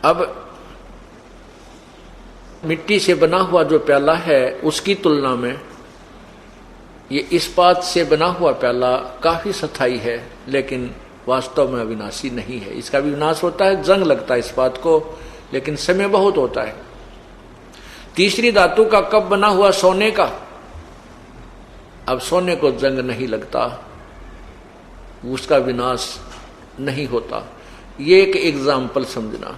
अब मिट्टी से बना हुआ जो प्याला है उसकी तुलना में ये इस्पात से बना हुआ प्याला काफी स्थायी है, लेकिन वास्तव में अविनाशी नहीं है। इसका भी विनाश होता है, जंग लगता है इस्पात को, लेकिन समय बहुत होता है। तीसरी धातु का कप बना हुआ सोने का, अब सोने को जंग नहीं लगता, उसका विनाश नहीं होता। ये एक एग्जाम्पल समझना।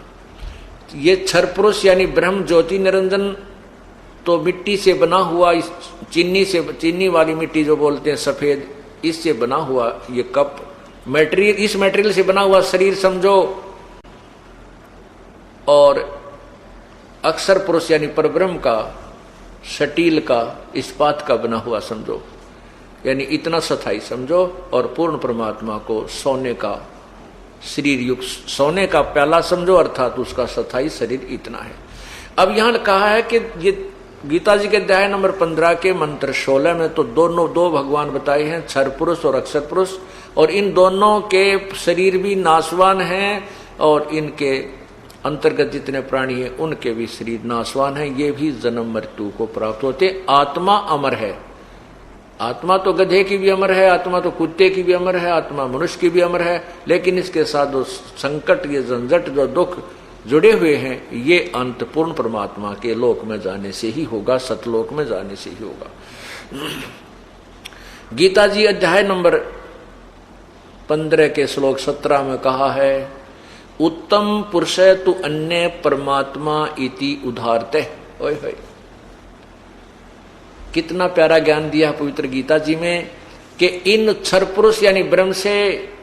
ये क्षर पुरुष यानी ब्रह्म ज्योति निरंजन तो मिट्टी से बना हुआ, चीनी वाली मिट्टी जो बोलते हैं सफेद, इससे बना हुआ ये कप मटेरियल, इस मटेरियल से बना हुआ शरीर समझो, और अक्षर पुरुष यानी परब्रह्म का, स्टील का, इस्पात का बना हुआ समझो, यानी इतना स्थायी समझो। और पूर्ण परमात्मा को सोने का शरीर युक्त, सोने का प्याला समझो, अर्थात उसका स्थायी शरीर इतना है। अब यहां कहा है कि ये गीता जी के अध्याय नंबर 15 के मंत्र 16 में तो दो भगवान बताए हैं, क्षर पुरुष और अक्षर पुरुष, और इन दोनों के शरीर भी नाशवान हैं, और इनके अंतर्गत जितने प्राणी हैं उनके भी शरीर नाशवान हैं, ये भी जन्म मृत्यु को प्राप्त होते। आत्मा अमर है, आत्मा तो गधे की भी अमर है, आत्मा तो कुत्ते की भी अमर है, आत्मा मनुष्य की भी अमर है, लेकिन इसके साथ जो संकट, ये झंझट, जो दुख जुड़े हुए हैं, ये अंत पूर्ण परमात्मा के लोक में जाने से ही होगा, सतलोक में जाने से ही होगा। गीता जी अध्याय नंबर 15 के श्लोक 17 में कहा है, उत्तम पुरुष तु अन्य परमात्मा इति उदारते। ओए होए, कितना प्यारा ज्ञान दिया पवित्र गीता जी में कि इन क्षर पुरुष यानी ब्रह्म से,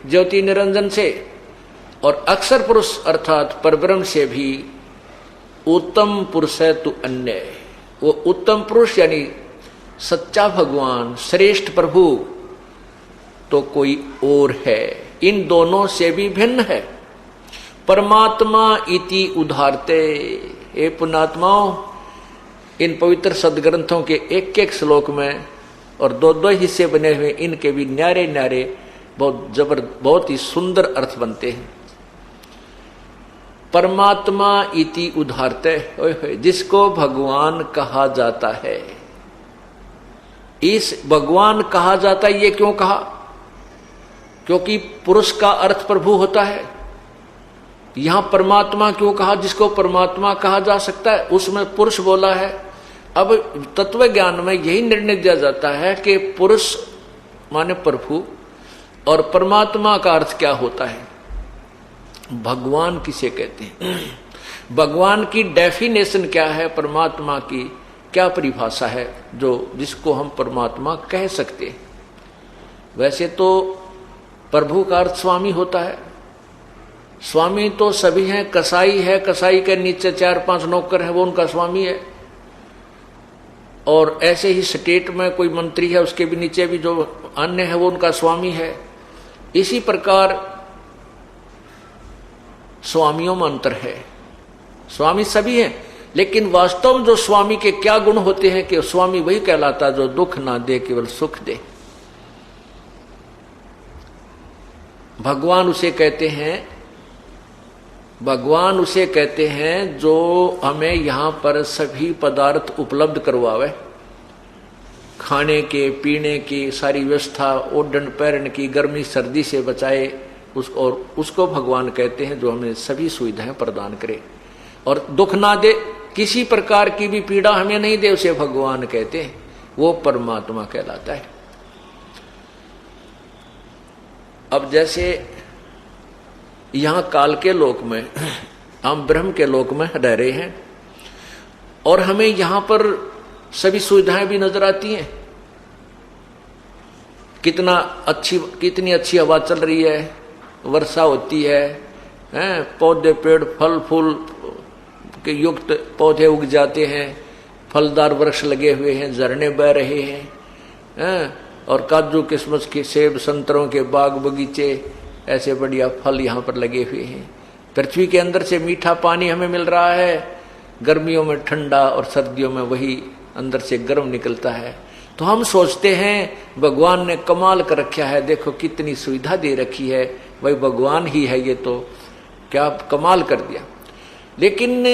ज्योति निरंजन से, और अक्षर पुरुष अर्थात परब्रह्म से भी उत्तम पुरुष है तु अन्य। वो उत्तम पुरुष यानी सच्चा भगवान, श्रेष्ठ प्रभु तो कोई और है, इन दोनों से भी भिन्न है। परमात्मा इति उदारते। हे पुण्यात्माओं, इन पवित्र सदग्रंथों के एक एक श्लोक में और दो दो हिस्से बने हुए, इनके भी न्यारे न्यारे बहुत ही सुंदर अर्थ बनते हैं। परमात्मा इति उदारते, जिसको भगवान कहा जाता है। इस भगवान कहा जाता है, ये क्यों कहा? क्योंकि पुरुष का अर्थ प्रभु होता है। यहां परमात्मा क्यों कहा? जिसको परमात्मा कहा जा सकता है, उसमें पुरुष बोला है। अब तत्व ज्ञान में यही निर्णय दिया जाता है कि पुरुष माने प्रभु, और परमात्मा का अर्थ क्या होता है, भगवान किसे कहते हैं, भगवान की डेफिनेशन क्या है, परमात्मा की क्या परिभाषा है, जिसको हम परमात्मा कह सकते हैं। वैसे तो प्रभु का अर्थ स्वामी होता है। स्वामी तो सभी हैं, कसाई है, कसाई के नीचे 4-5 नौकर हैं, वो उनका स्वामी है। और ऐसे ही स्टेट में कोई मंत्री है, उसके भी नीचे भी जो अन्य है वो उनका स्वामी है। इसी प्रकार स्वामियों में अंतर है। स्वामी सभी हैं, लेकिन वास्तव में जो स्वामी के क्या गुण होते हैं कि स्वामी वही कहलाता जो दुख ना दे, केवल सुख दे। भगवान उसे कहते हैं, भगवान उसे कहते हैं जो हमें यहां पर सभी पदार्थ उपलब्ध करवावे, खाने के, पीने की सारी व्यवस्था, ओढ़न पहनने की, गर्मी सर्दी से बचाए, उसको भगवान कहते हैं जो हमें सभी सुविधाएं प्रदान करे और दुख ना दे, किसी प्रकार की भी पीड़ा हमें नहीं दे, उसे भगवान कहते हैं। वो परमात्मा कहलाता है। अब जैसे यहां काल के लोक में, हम ब्रह्म के लोक में रह रहे हैं और हमें यहां पर सभी सुविधाएं भी नजर आती हैं। कितनी अच्छी हवा चल रही है, वर्षा होती है, पौधे, पेड़, फल फूल के युक्त पौधे उग जाते हैं, फलदार वृक्ष लगे हुए हैं, झरने बह रहे हैं, और काजू किस्मस के, सेब संतरों के बाग बगीचे, ऐसे बढ़िया फल यहाँ पर लगे हुए हैं। पृथ्वी के अंदर से मीठा पानी हमें मिल रहा है, गर्मियों में ठंडा और सर्दियों में वही अंदर से गर्म निकलता है। तो हम सोचते हैं भगवान ने कमाल कर रखा है, देखो कितनी सुविधा दे रखी है, वही भगवान ही है, ये तो क्या कमाल कर दिया। लेकिन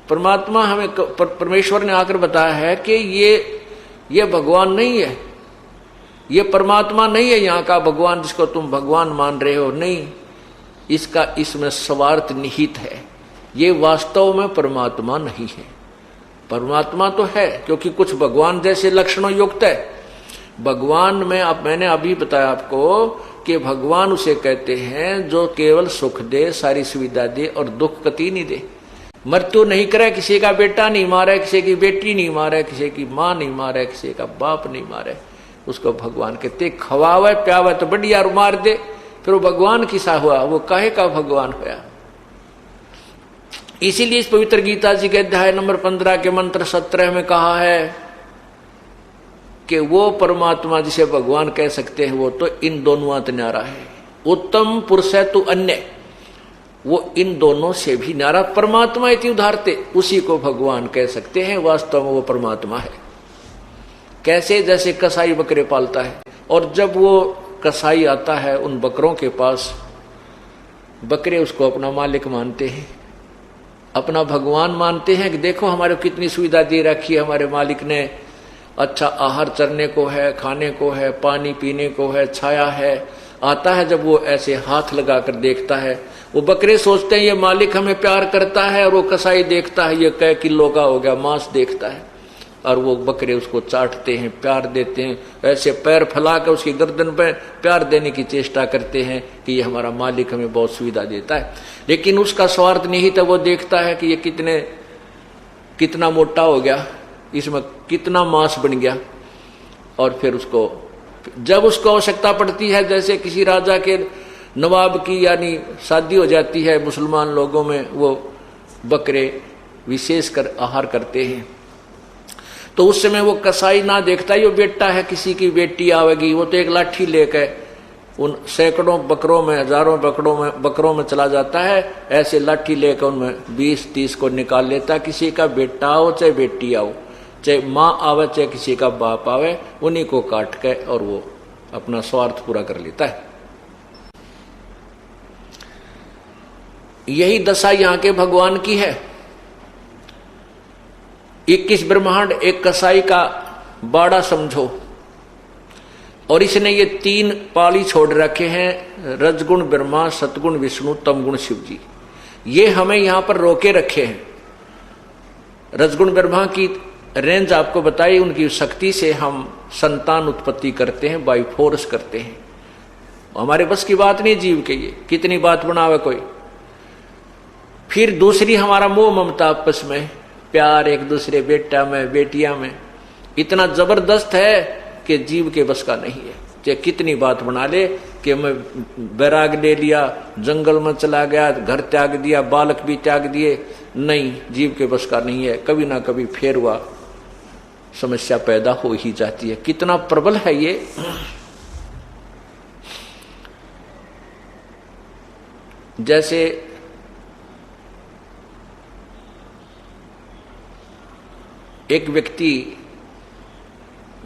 परमात्मा हमें परमेश्वर ने आकर बताया है कि ये भगवान नहीं है, ये परमात्मा नहीं है यहाँ का भगवान जिसको तुम भगवान मान रहे हो, नहीं, इसमें स्वार्थ निहित है, ये वास्तव में परमात्मा नहीं है। परमात्मा तो है क्योंकि कुछ भगवान जैसे लक्षणों युक्त है। भगवान में मैंने अभी बताया आपको कि भगवान उसे कहते हैं जो केवल सुख दे, सारी सुविधा दे और दुख कति नहीं दे, मृत्यु नहीं करे, किसी का बेटा नहीं मारे, किसी की बेटी नहीं मारे, किसी की माँ नहीं मारे, किसी का बाप नहीं मारे, उसको भगवान कहते। खवावे प्यावे तो बढ़िया मार दे, फिर वो भगवान किसा हुआ, वो काहे का भगवान हुआ। इसीलिए इस पवित्र गीता जी के अध्याय नंबर 15 के मंत्र 17 में कहा है कि वो परमात्मा जिसे भगवान कह सकते हैं वो तो इन दोनों न्यारा है। उत्तम पुरुष है तू अन्य, वो इन दोनों से भी न्यारा परमात्मा इति उदाहरते, उसी को भगवान कह सकते हैं। वास्तव में वो परमात्मा है। कैसे? जैसे कसाई बकरे पालता है और जब वो कसाई आता है उन बकरों के पास, बकरे उसको अपना मालिक मानते हैं, अपना भगवान मानते हैं कि देखो हमारे को कितनी सुविधा दे रखी है हमारे मालिक ने, अच्छा आहार चरने को है, खाने को है, पानी पीने को है, छाया है। आता है जब वो ऐसे हाथ लगाकर देखता है, वो बकरे सोचते हैं ये मालिक हमें प्यार करता है, और वो कसाई देखता है ये कै किलो का हो गया मांस देखता है, और वो बकरे उसको चाटते हैं, प्यार देते हैं, ऐसे पैर फैला कर उसकी गर्दन पर प्यार देने की चेष्टा करते हैं कि ये हमारा मालिक हमें बहुत सुविधा देता है। लेकिन उसका स्वार्थ निहित है, वो देखता है कि ये कितना मोटा हो गया, इसमें कितना मांस बन गया, और फिर उसको जब उसको आवश्यकता पड़ती है, जैसे किसी राजा के नवाब की यानी शादी हो जाती है मुसलमान लोगों में, वो बकरे विशेष कर आहार करते हैं, तो उस समय वो कसाई ना देखता ही वो बेटा है किसी की बेटी आवेगी, वो तो एक लाठी लेकर उन सैकड़ों बकरों में, हजारों बकरों में चला जाता है, ऐसे लाठी लेकर उनमें 20-30 को निकाल लेता है। किसी का बेटा आओ चाहे बेटी आओ, चाहे माँ आवे चाहे किसी का बाप आवे, उन्हीं को काट के और वो अपना स्वार्थ पूरा कर लेता है। यही दशा यहाँ के भगवान की है। 21 ब्रह्मांड एक कसाई का बाड़ा समझो, और इसने ये 3 पाली छोड़ रखे हैं, रजगुण ब्रह्मा, सतगुण विष्णु, तमगुण शिव जी। ये हमें यहां पर रोके रखे हैं। रजगुण ब्रह्मा की रेंज आपको बताई, उनकी शक्ति से हम संतान उत्पत्ति करते हैं, बाई फोर्स करते हैं। हमारे बस की बात नहीं जीव के, ये कितनी बात बनावे कोई। फिर दूसरी हमारा मोह ममता, आपस में प्यार, एक दूसरे बेटा में बेटिया में इतना जबरदस्त है कि जीव के बस का नहीं है। चाहे कितनी बात बना ले कि मैं बैराग ले लिया, जंगल में चला गया, घर त्याग दिया, बालक भी त्याग दिए, नहीं, जीव के बस का नहीं है। कभी ना कभी फेर हुआ समस्या पैदा हो ही जाती है। कितना प्रबल है ये। जैसे एक व्यक्ति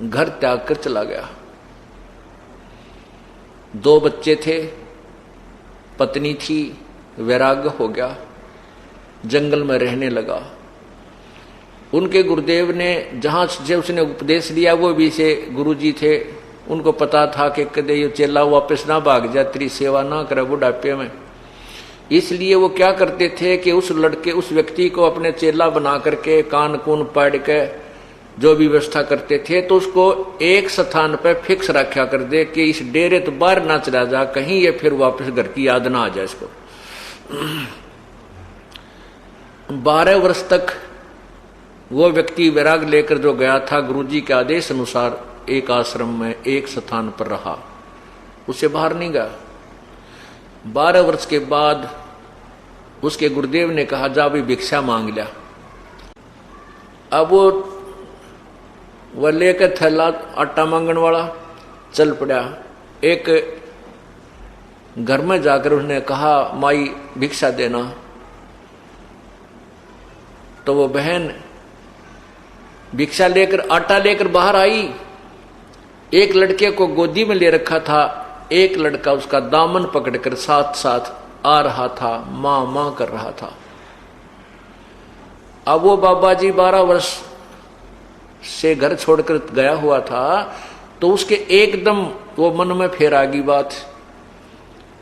घर त्याग कर चला गया, 2 बच्चे थे, पत्नी थी, वैराग्य हो गया, जंगल में रहने लगा। उनके गुरुदेव ने जहां से उसने उपदेश दिया, वो भी से गुरुजी थे, उनको पता था कि कदे ये चेला वापस ना भाग जा, तेरी सेवा ना करे बुढ़ापे में। इसलिए वो क्या करते थे कि उस व्यक्ति को अपने चेला बना करके कान कून पाड़ के जो भी व्यवस्था करते थे, तो उसको एक स्थान पर फिक्स रखा कर दे कि इस डेरे तो बाहर ना चला जा, कहीं ये फिर वापस घर की याद ना आ जाए इसको। 12 वर्ष तक वो व्यक्ति वैराग लेकर जो गया था, गुरुजी के आदेश अनुसार एक आश्रम में एक स्थान पर रहा, उससे बाहर नहीं गया। 12 वर्ष के बाद उसके गुरुदेव ने कहा जा भी भिक्षा मांग लिया। अब वो लेकर थैला आटा मांगने वाला चल पड़ा। एक घर में जाकर उसने कहा माई भिक्षा देना, तो वो बहन भिक्षा लेकर आटा लेकर बाहर आई। एक लड़के को गोदी में ले रखा था, एक लड़का उसका दामन पकड़कर साथ साथ आ रहा था, मां मां कर रहा था। अब वो बाबा जी 12 वर्ष से घर छोड़कर गया हुआ था, तो उसके एकदम वो मन में फिर आ गई बात।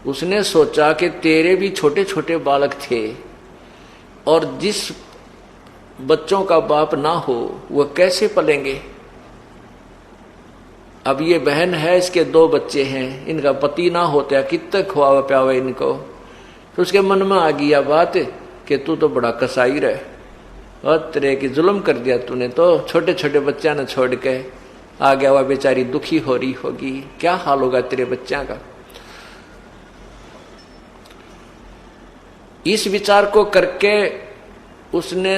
उसने सोचा कि तेरे भी छोटे छोटे बालक थे और जिस बच्चों का बाप ना हो वह कैसे पलेंगे। अब ये बहन है, इसके 2 बच्चे हैं, इनका पति ना होता कितना खुआवा प्यावा इनको। तो उसके मन में आ गई बात कि तू तो बड़ा कसाई रहे और तेरे की जुल्म कर दिया तूने, तो छोटे छोटे बच्चा ने छोड़ के आ गया। वह बेचारी दुखी हो रही होगी, क्या हाल होगा तेरे बच्चा का। इस विचार को करके उसने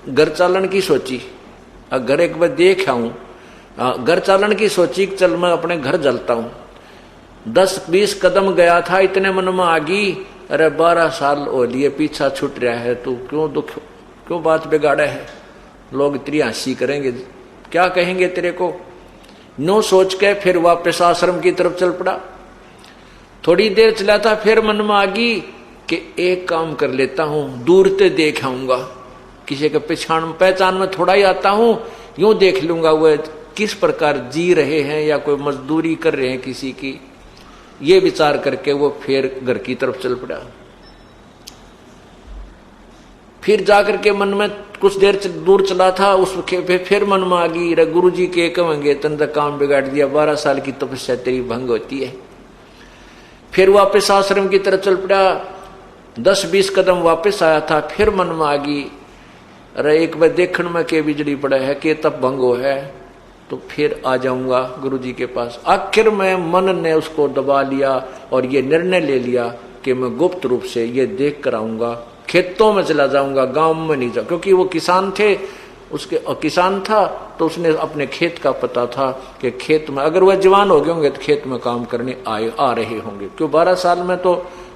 घर चालन की सोची। घर एक बार देख आऊं, घर चालन की सोची कि चल मैं अपने घर जलता हूं। 10-20 कदम गया था, इतने मन में आ गई, अरे 12 साल हो लिए पीछा छूट रहा है, तू क्यों बात बिगाड़ा है। लोग इतनी हंसी करेंगे, क्या कहेंगे तेरे को। नो सोच के फिर वापस आश्रम की तरफ चल पड़ा। थोड़ी देर चला था, फिर मन में आ गई कि एक काम कर लेता हूं, दूर से देख आऊंगा, किसी के पहचान में थोड़ा ही आता हूं, यूं देख लूंगा वह किस प्रकार जी रहे हैं या कोई मजदूरी कर रहे हैं किसी की। ये विचार करके वो फिर घर की तरफ चल पड़ा। फिर जाकर के मन में कुछ देर दूर चला था, उसके फिर मन में आ गई, रे गुरु जी के कहेंगे तंदा काम बिगाड़ दिया, 12 साल की तपस्या तेरी भंग होती है। फिर वापस आश्रम की तरफ चल पड़ा। 10-20 कदम वापस आया था, फिर मन में आ गई, अरे एक बार देखने में के बिजली पड़ा है, के तप भंग हो है, तो फिर आ जाऊंगा गुरु जी के पास। आखिर में मन ने उसको दबा लिया और ये निर्णय ले लिया कि मैं गुप्त रूप से ये देख कर आऊंगा, खेतों में चला जाऊंगा, गांव में नहीं जाऊंगा। क्योंकि वो किसान थे, उसके किसान था, तो उसने अपने खेत का पता था कि खेत में अगर वह जवान हो गए होंगे तो खेत में काम करने आ रहे होंगे। क्यों 12 साल में तो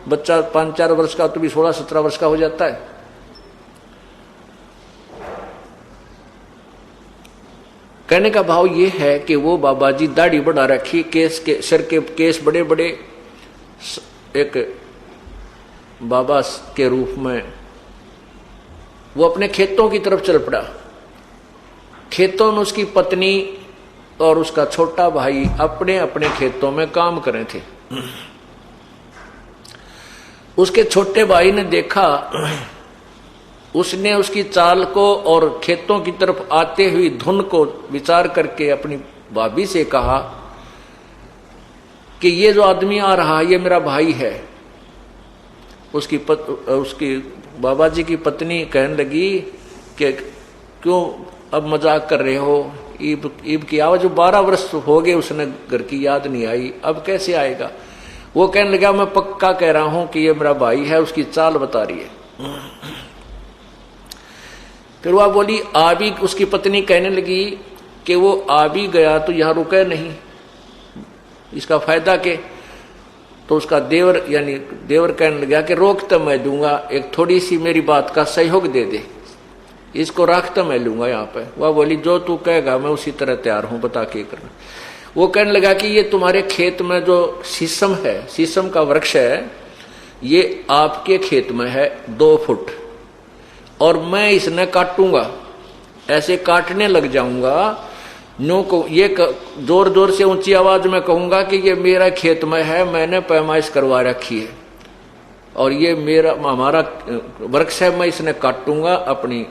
बच्चा 5-4 वर्ष का तो भी 16-17 वर्ष का हो जाता है। कहने का भाव ये है कि वो बाबा जी दाढ़ी बढ़ा रखी, केस के सिर के केस बड़े बड़े, एक बाबा के रूप में वो अपने खेतों की तरफ चल पड़ा। खेतों में उसकी पत्नी और उसका छोटा भाई अपने अपने खेतों में काम कर रहे थे। उसके छोटे भाई ने देखा, उसने उसकी चाल को और खेतों की तरफ आते हुई धुन को विचार करके अपनी भाभी से कहा कि ये जो आदमी आ रहा है ये मेरा भाई है। उसकी बाबा जी की पत्नी कहने लगी कि क्यों अब मजाक कर रहे हो, ईब की आवाज, जो 12 वर्ष हो गए उसने घर की याद नहीं आई, अब कैसे आएगा। वो कहने लगा मैं पक्का कह रहा हूं कि ये मेरा भाई है, उसकी चाल बता रही है। फिर वह बोली आ भी, उसकी पत्नी कहने लगी कि वो आ भी गया तो यहां रुके नहीं, इसका फायदा के। तो उसका देवर यानी देवर कहने लगा कि रोक तो मैं दूंगा, एक थोड़ी सी मेरी बात का सहयोग दे दे, इसको रख तो मैं लूंगा यहाँ पे। वह बोली जो तू कहेगा मैं उसी तरह तैयार हूं, बता के करना। वो कहने लगा कि ये तुम्हारे खेत में जो शीशम है, शीशम का वृक्ष है, ये आपके खेत में है 2 फुट, और मैं इसने काटूंगा, ऐसे काटने लग जाऊंगा, नो को ये जोर जोर से ऊंची आवाज में कहूंगा कि ये मेरा खेत में है, मैंने पैमाइश करवा रखी है और ये हमारा वृक्ष है, मैं इसने काटूंगा, अपनी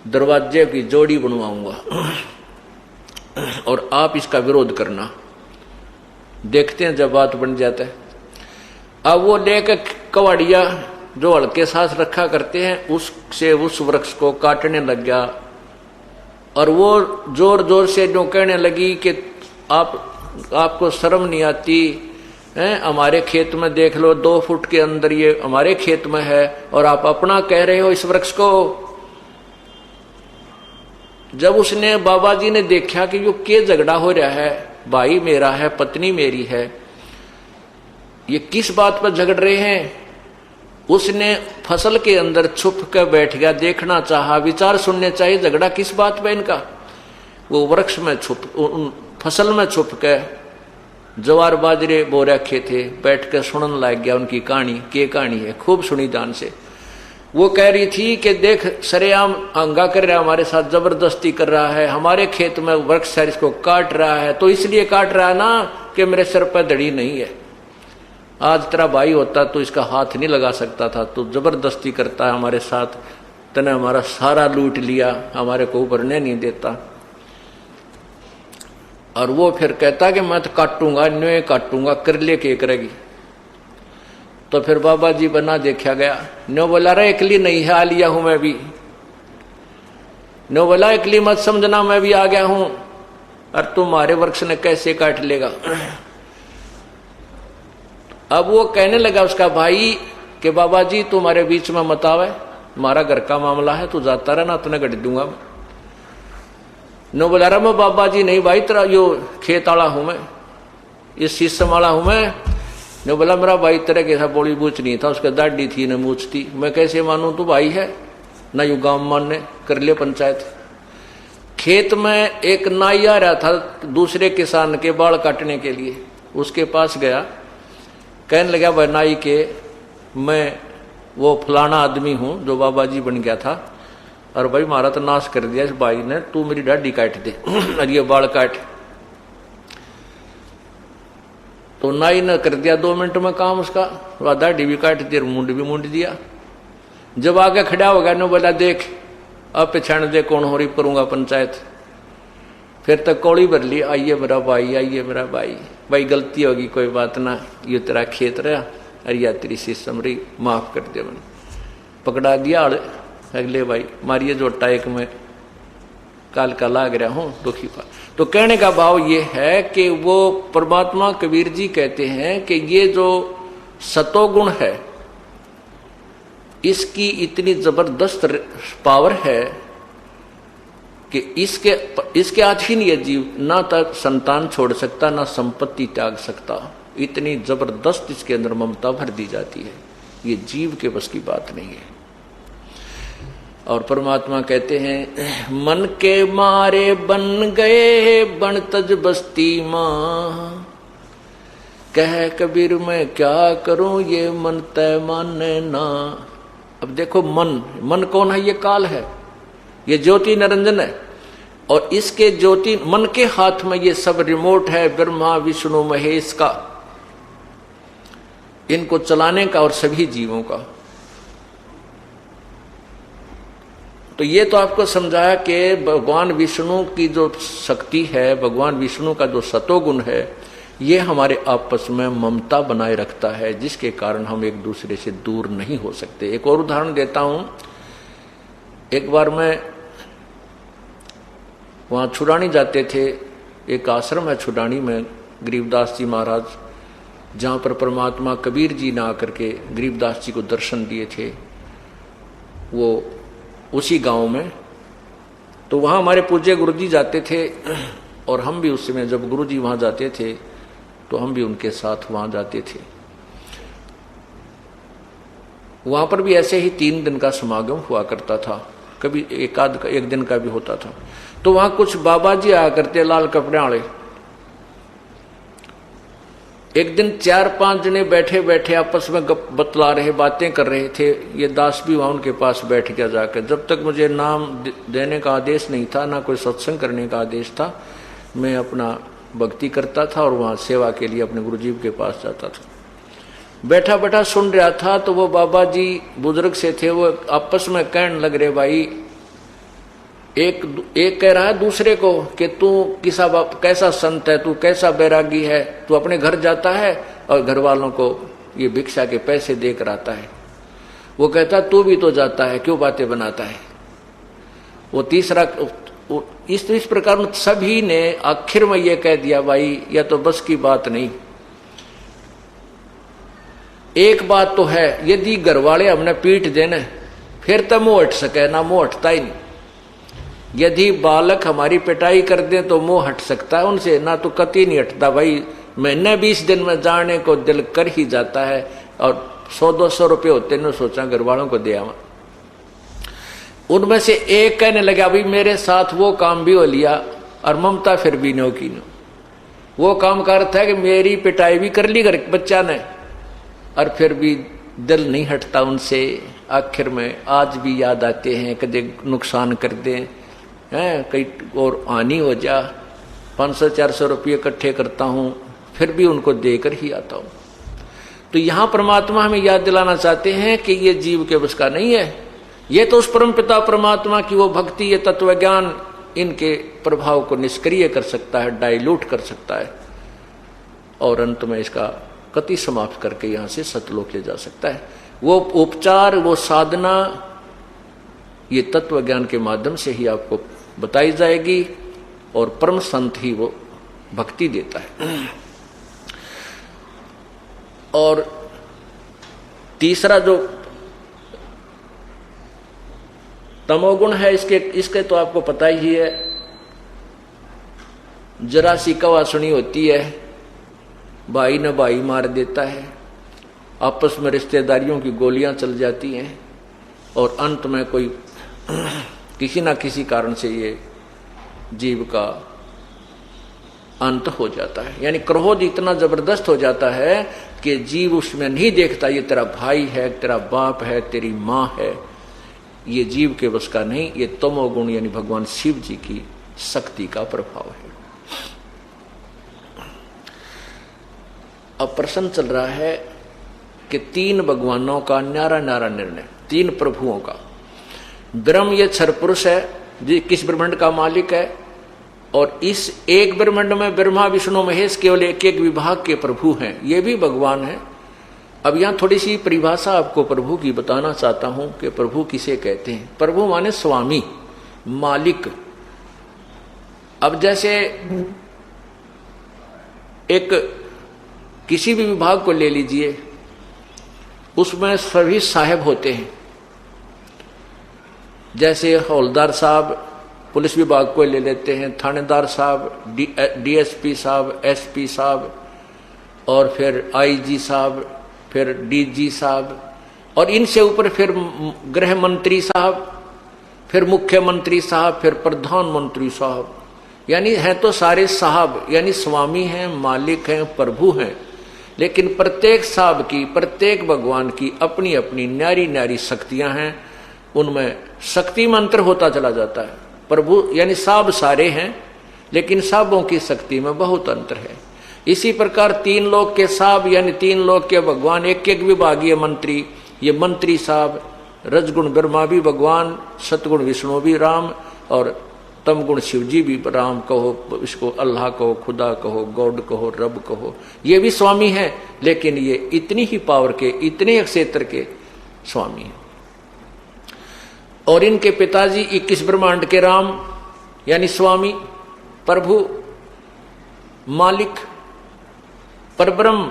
दरवाजे की जोड़ी बनवाऊंगा और आप इसका विरोध करना। देखते हैं जब बात बन जाता है। अब वो लेकर कवाड़िया जो हल्के सांस रखा करते हैं उससे उस वृक्ष को काटने लग गया और वो जोर जोर से जो कहने लगी कि आपको शर्म नहीं आती है, हमारे खेत में देख लो 2 फुट के अंदर ये हमारे खेत में है और आप अपना कह रहे हो इस वृक्ष को। जब उसने बाबा जी ने देखा कि यो के झगड़ा हो रहा है, भाई मेरा है, पत्नी मेरी है, ये किस बात पर झगड़ रहे हैं, उसने फसल के अंदर छुप कर बैठ गया, देखना चाहा, विचार सुनने चाहिए झगड़ा किस बात पे इनका। वो वृक्ष में फसल में छुप के जवार बाजरे बो रखे थे, बैठ कर सुनने लग गया उनकी कहानी। के कहानी है, खूब सुनी ध्यान से। वो कह रही थी कि देख सरेआम हंगा कर रहा है, हमारे साथ जबरदस्ती कर रहा है, हमारे खेत में वृक्ष है इसको काट रहा है, तो इसलिए काट रहा है ना कि मेरे सिर पर दड़ी नहीं है। आज तेरा भाई होता तो इसका हाथ नहीं लगा सकता था, तो जबरदस्ती करता है हमारे साथ, तने हमारा सारा लूट लिया, हमारे को उभरने नहीं देता। और वो फिर कहता कि मैं तो काटूंगा, न्योय काटूंगा, कर ले के करेगी। तो फिर बाबा जी बना देखा गया, न्यो बोला रे एकली नहीं है, आ लिया हूं मैं भी। न्यो बोला एकली मत समझना, मैं भी आ गया हूं, और तुम्हारे वृक्ष ने कैसे काट लेगा। अब वो कहने लगा उसका भाई कि बाबा जी तुम्हारे बीच में मत आवे, हमारा घर का मामला है, तू जाता रहना, तुने गढ़ दूंगा। नो बोला रहा मैं बाबा जी नहीं भाई, तेरा यो खेत वाला हूं मैं, इस शीशम वाला हूं मैं। नो बोला मेरा भाई तेरे कैसा बोली बूच नहीं था, उसके दाढ़ी थी न मूछ थी, मैं कैसे मानू तू भाई है ना, यू गांव मानने कर लिया पंचायत। खेत में एक नाई आ रहा था दूसरे किसान के बाल काटने के लिए, उसके पास गया, कहने लगा भाई नाई के मैं वो फलाना आदमी हूं जो बाबा जी बन गया था, और भाई मारा तो नाश कर दिया इस भाई ने, तू मेरी दाढ़ी काट दे और ये बाल काट। तो नाई ने कर दिया 2 मिनट में काम उसका, वह दाढ़ी भी काट दी, मुंड भी मुंड दिया। जब आगे खड़ा हो गया ने बोला देख अब पहचान दे कौन हो रही, करूंगा पंचायत। फिर तक कौड़ी भर ली, आइए मेरा भाई, आइए मेरा भाई, भाई गलती होगी कोई बात ना, ये तेरा खेत रहा और या तेरी शीशम रही, माफ कर दे। मैंने पकड़ा दिया अगले भाई, मारिए जोटा एक में काल का लाग रहा हूं दुखी पा। तो कहने का भाव ये है कि वो परमात्मा कबीर जी कहते हैं कि ये जो सतोगुण है इसकी इतनी जबरदस्त पावर है कि इसके अधीन ये जीव ना तक संतान छोड़ सकता, ना संपत्ति त्याग सकता, इतनी जबरदस्त इसके अंदर ममता भर दी जाती है, ये जीव के बस की बात नहीं है। और परमात्मा कहते हैं मन के मारे बन गए बन तज बस्ती मां, कह कबीर मैं क्या करूं ये मन तय माने ना। अब देखो मन कौन है, ये काल है, ये ज्योति निरंजन है, और इसके ज्योति मन के हाथ में ये सब रिमोट है ब्रह्मा विष्णु महेश का, इनको चलाने का और सभी जीवों का। तो ये तो आपको समझाया कि भगवान विष्णु की जो शक्ति है, भगवान विष्णु का जो सतोगुण है, ये हमारे आपस में ममता बनाए रखता है, जिसके कारण हम एक दूसरे से दूर नहीं हो सकते। एक और उदाहरण देता हूं। एक बार मैं वहां छुड़ानी जाते थे, एक आश्रम है छुड़ानी में, गरीबदास जी महाराज, जहां पर परमात्मा कबीर जी ने आकर के गरीबदास जी को दर्शन दिए थे, वो उसी गांव में। तो वहां हमारे पूज्य गुरुजी जाते थे, और हम भी उस समय जब गुरुजी वहां जाते थे तो हम भी उनके साथ वहां जाते थे। वहां पर भी ऐसे ही 3 दिन का समागम हुआ करता था, कभी एक दिन का भी होता था। तो वहां कुछ बाबा जी आया करते लाल कपड़े वाले। एक दिन 4-5 जने बैठे बैठे आपस में बतला रहे, बातें कर रहे थे। ये दास भी वहां उनके पास बैठ गया जाकर। जब तक मुझे नाम देने का आदेश नहीं था, ना कोई सत्संग करने का आदेश था, मैं अपना भक्ति करता था और वहां सेवा के लिए अपने गुरुजी के पास जाता था। बैठा बैठा सुन रहा था, तो वो बाबा जी बुजुर्ग से थे, वो आपस में कहने लग रहे, भाई एक कह रहा है दूसरे को कि तू कैसा संत है, तू कैसा बैरागी है, तू अपने घर जाता है और घर वालों को ये भिक्षा के पैसे देकर आता है। वो कहता तू भी तो जाता है, क्यों बातें बनाता है। वो तीसरा इस प्रकार सभी ने आखिर में ये कह दिया, भाई यह तो बस की बात नहीं। एक बात तो है, यदि घर वाले हमने पीट देने फिर तो मुंह हट सके, ना मुंह हटता ही नहीं। यदि बालक हमारी पिटाई कर दे तो मुंह हट सकता है उनसे, ना तो कति नहीं हटता। भाई महीने 20 दिन में जाने को दिल कर ही जाता है, और 100-200 रुपये होते न, सोचा घर वालों को दिया। उनमें से एक कहने लगा, भाई मेरे साथ वो काम भी हो लिया और ममता फिर भी नो की नो। वो काम करता है कि मेरी पिटाई भी कर ली घर बच्चा ने, और फिर भी दिल नहीं हटता उनसे। आखिर में आज भी याद आते हैं, कदे नुकसान कर दें हैं, कहीं और हानि हो जा। 500-400 रुपये इकट्ठे करता हूँ, फिर भी उनको देकर ही आता हूँ। तो यहाँ परमात्मा हमें याद दिलाना चाहते हैं कि ये जीव के बस का नहीं है। ये तो उस परम पिता परमात्मा की वो भक्ति, ये तत्व ज्ञान इनके प्रभाव को निष्क्रिय कर सकता है, डाइल्यूट कर सकता है, और अंत में इसका कति समाप्त करके यहाँ से सतलोक ले जा सकता है। वो उपचार, वो साधना ये तत्व ज्ञान के माध्यम से ही आपको बताई जाएगी, और परम संत ही वो भक्ति देता है। और तीसरा जो तमोगुण है, इसके तो आपको पता ही है। जरा सी कवासुनी होती है, भाई न भाई मार देता है, आपस में रिश्तेदारियों की गोलियां चल जाती हैं, और अंत में कोई किसी ना किसी कारण से ये जीव का अंत हो जाता है। यानी क्रोध इतना जबरदस्त हो जाता है कि जीव उसमें नहीं देखता ये तेरा भाई है, तेरा बाप है, तेरी माँ है। ये जीव के बस का नहीं, ये तमोगुण यानी भगवान शिव जी की शक्ति का प्रभाव है। अब प्रश्न चल रहा है कि 3 भगवानों का न्यारा न्यारा निर्णय, 3 प्रभुओं का। ब्रह्म ये क्षर पुरुष है, जी किस ब्रह्मांड का मालिक है, और इस एक ब्रह्मांड में ब्रह्मा विष्णु महेश केवल एक एक विभाग के प्रभु हैं, ये भी भगवान है। अब यहां थोड़ी सी परिभाषा आपको प्रभु की बताना चाहता हूं कि प्रभु किसे कहते हैं। प्रभु माने स्वामी, मालिक। अब जैसे एक किसी भी विभाग को ले लीजिए, उसमें सभी साहेब होते हैं। जैसे हौलदार साहब पुलिस विभाग को ले लेते हैं, थानेदार साहब, डीएसपी साहब, एसपी साहब, और फिर आईजी साहब, फिर डीजी साहब, और इनसे ऊपर फिर गृह मंत्री साहब, फिर मुख्यमंत्री साहब, फिर प्रधानमंत्री साहब। यानी हैं तो सारे साहब, यानी स्वामी हैं, मालिक हैं, प्रभु हैं। लेकिन प्रत्येक साहब की, प्रत्येक भगवान की अपनी अपनी न्यारी न्यारी शक्तियां हैं। उनमें शक्ति मंत्र होता चला जाता है। प्रभु यानी साहब सारे हैं, लेकिन साहबों की शक्ति में बहुत अंतर है। इसी प्रकार 3 लोक के साहब यानी 3 लोक के भगवान, एक एक विभागीय मंत्री, ये मंत्री साहब। रजगुण ब्रह्मा भी भगवान, सतगुण विष्णु भी राम, और तमगुण शिव जी भी राम कहो, इसको अल्लाह कहो, खुदा कहो, गॉड कहो, रब कहो, ये भी स्वामी हैं। लेकिन ये इतनी ही पावर के, इतने क्षेत्र के स्वामी हैं। और इनके पिताजी 21 ब्रह्मांड के राम यानी स्वामी, प्रभु, मालिक, परब्रह्म,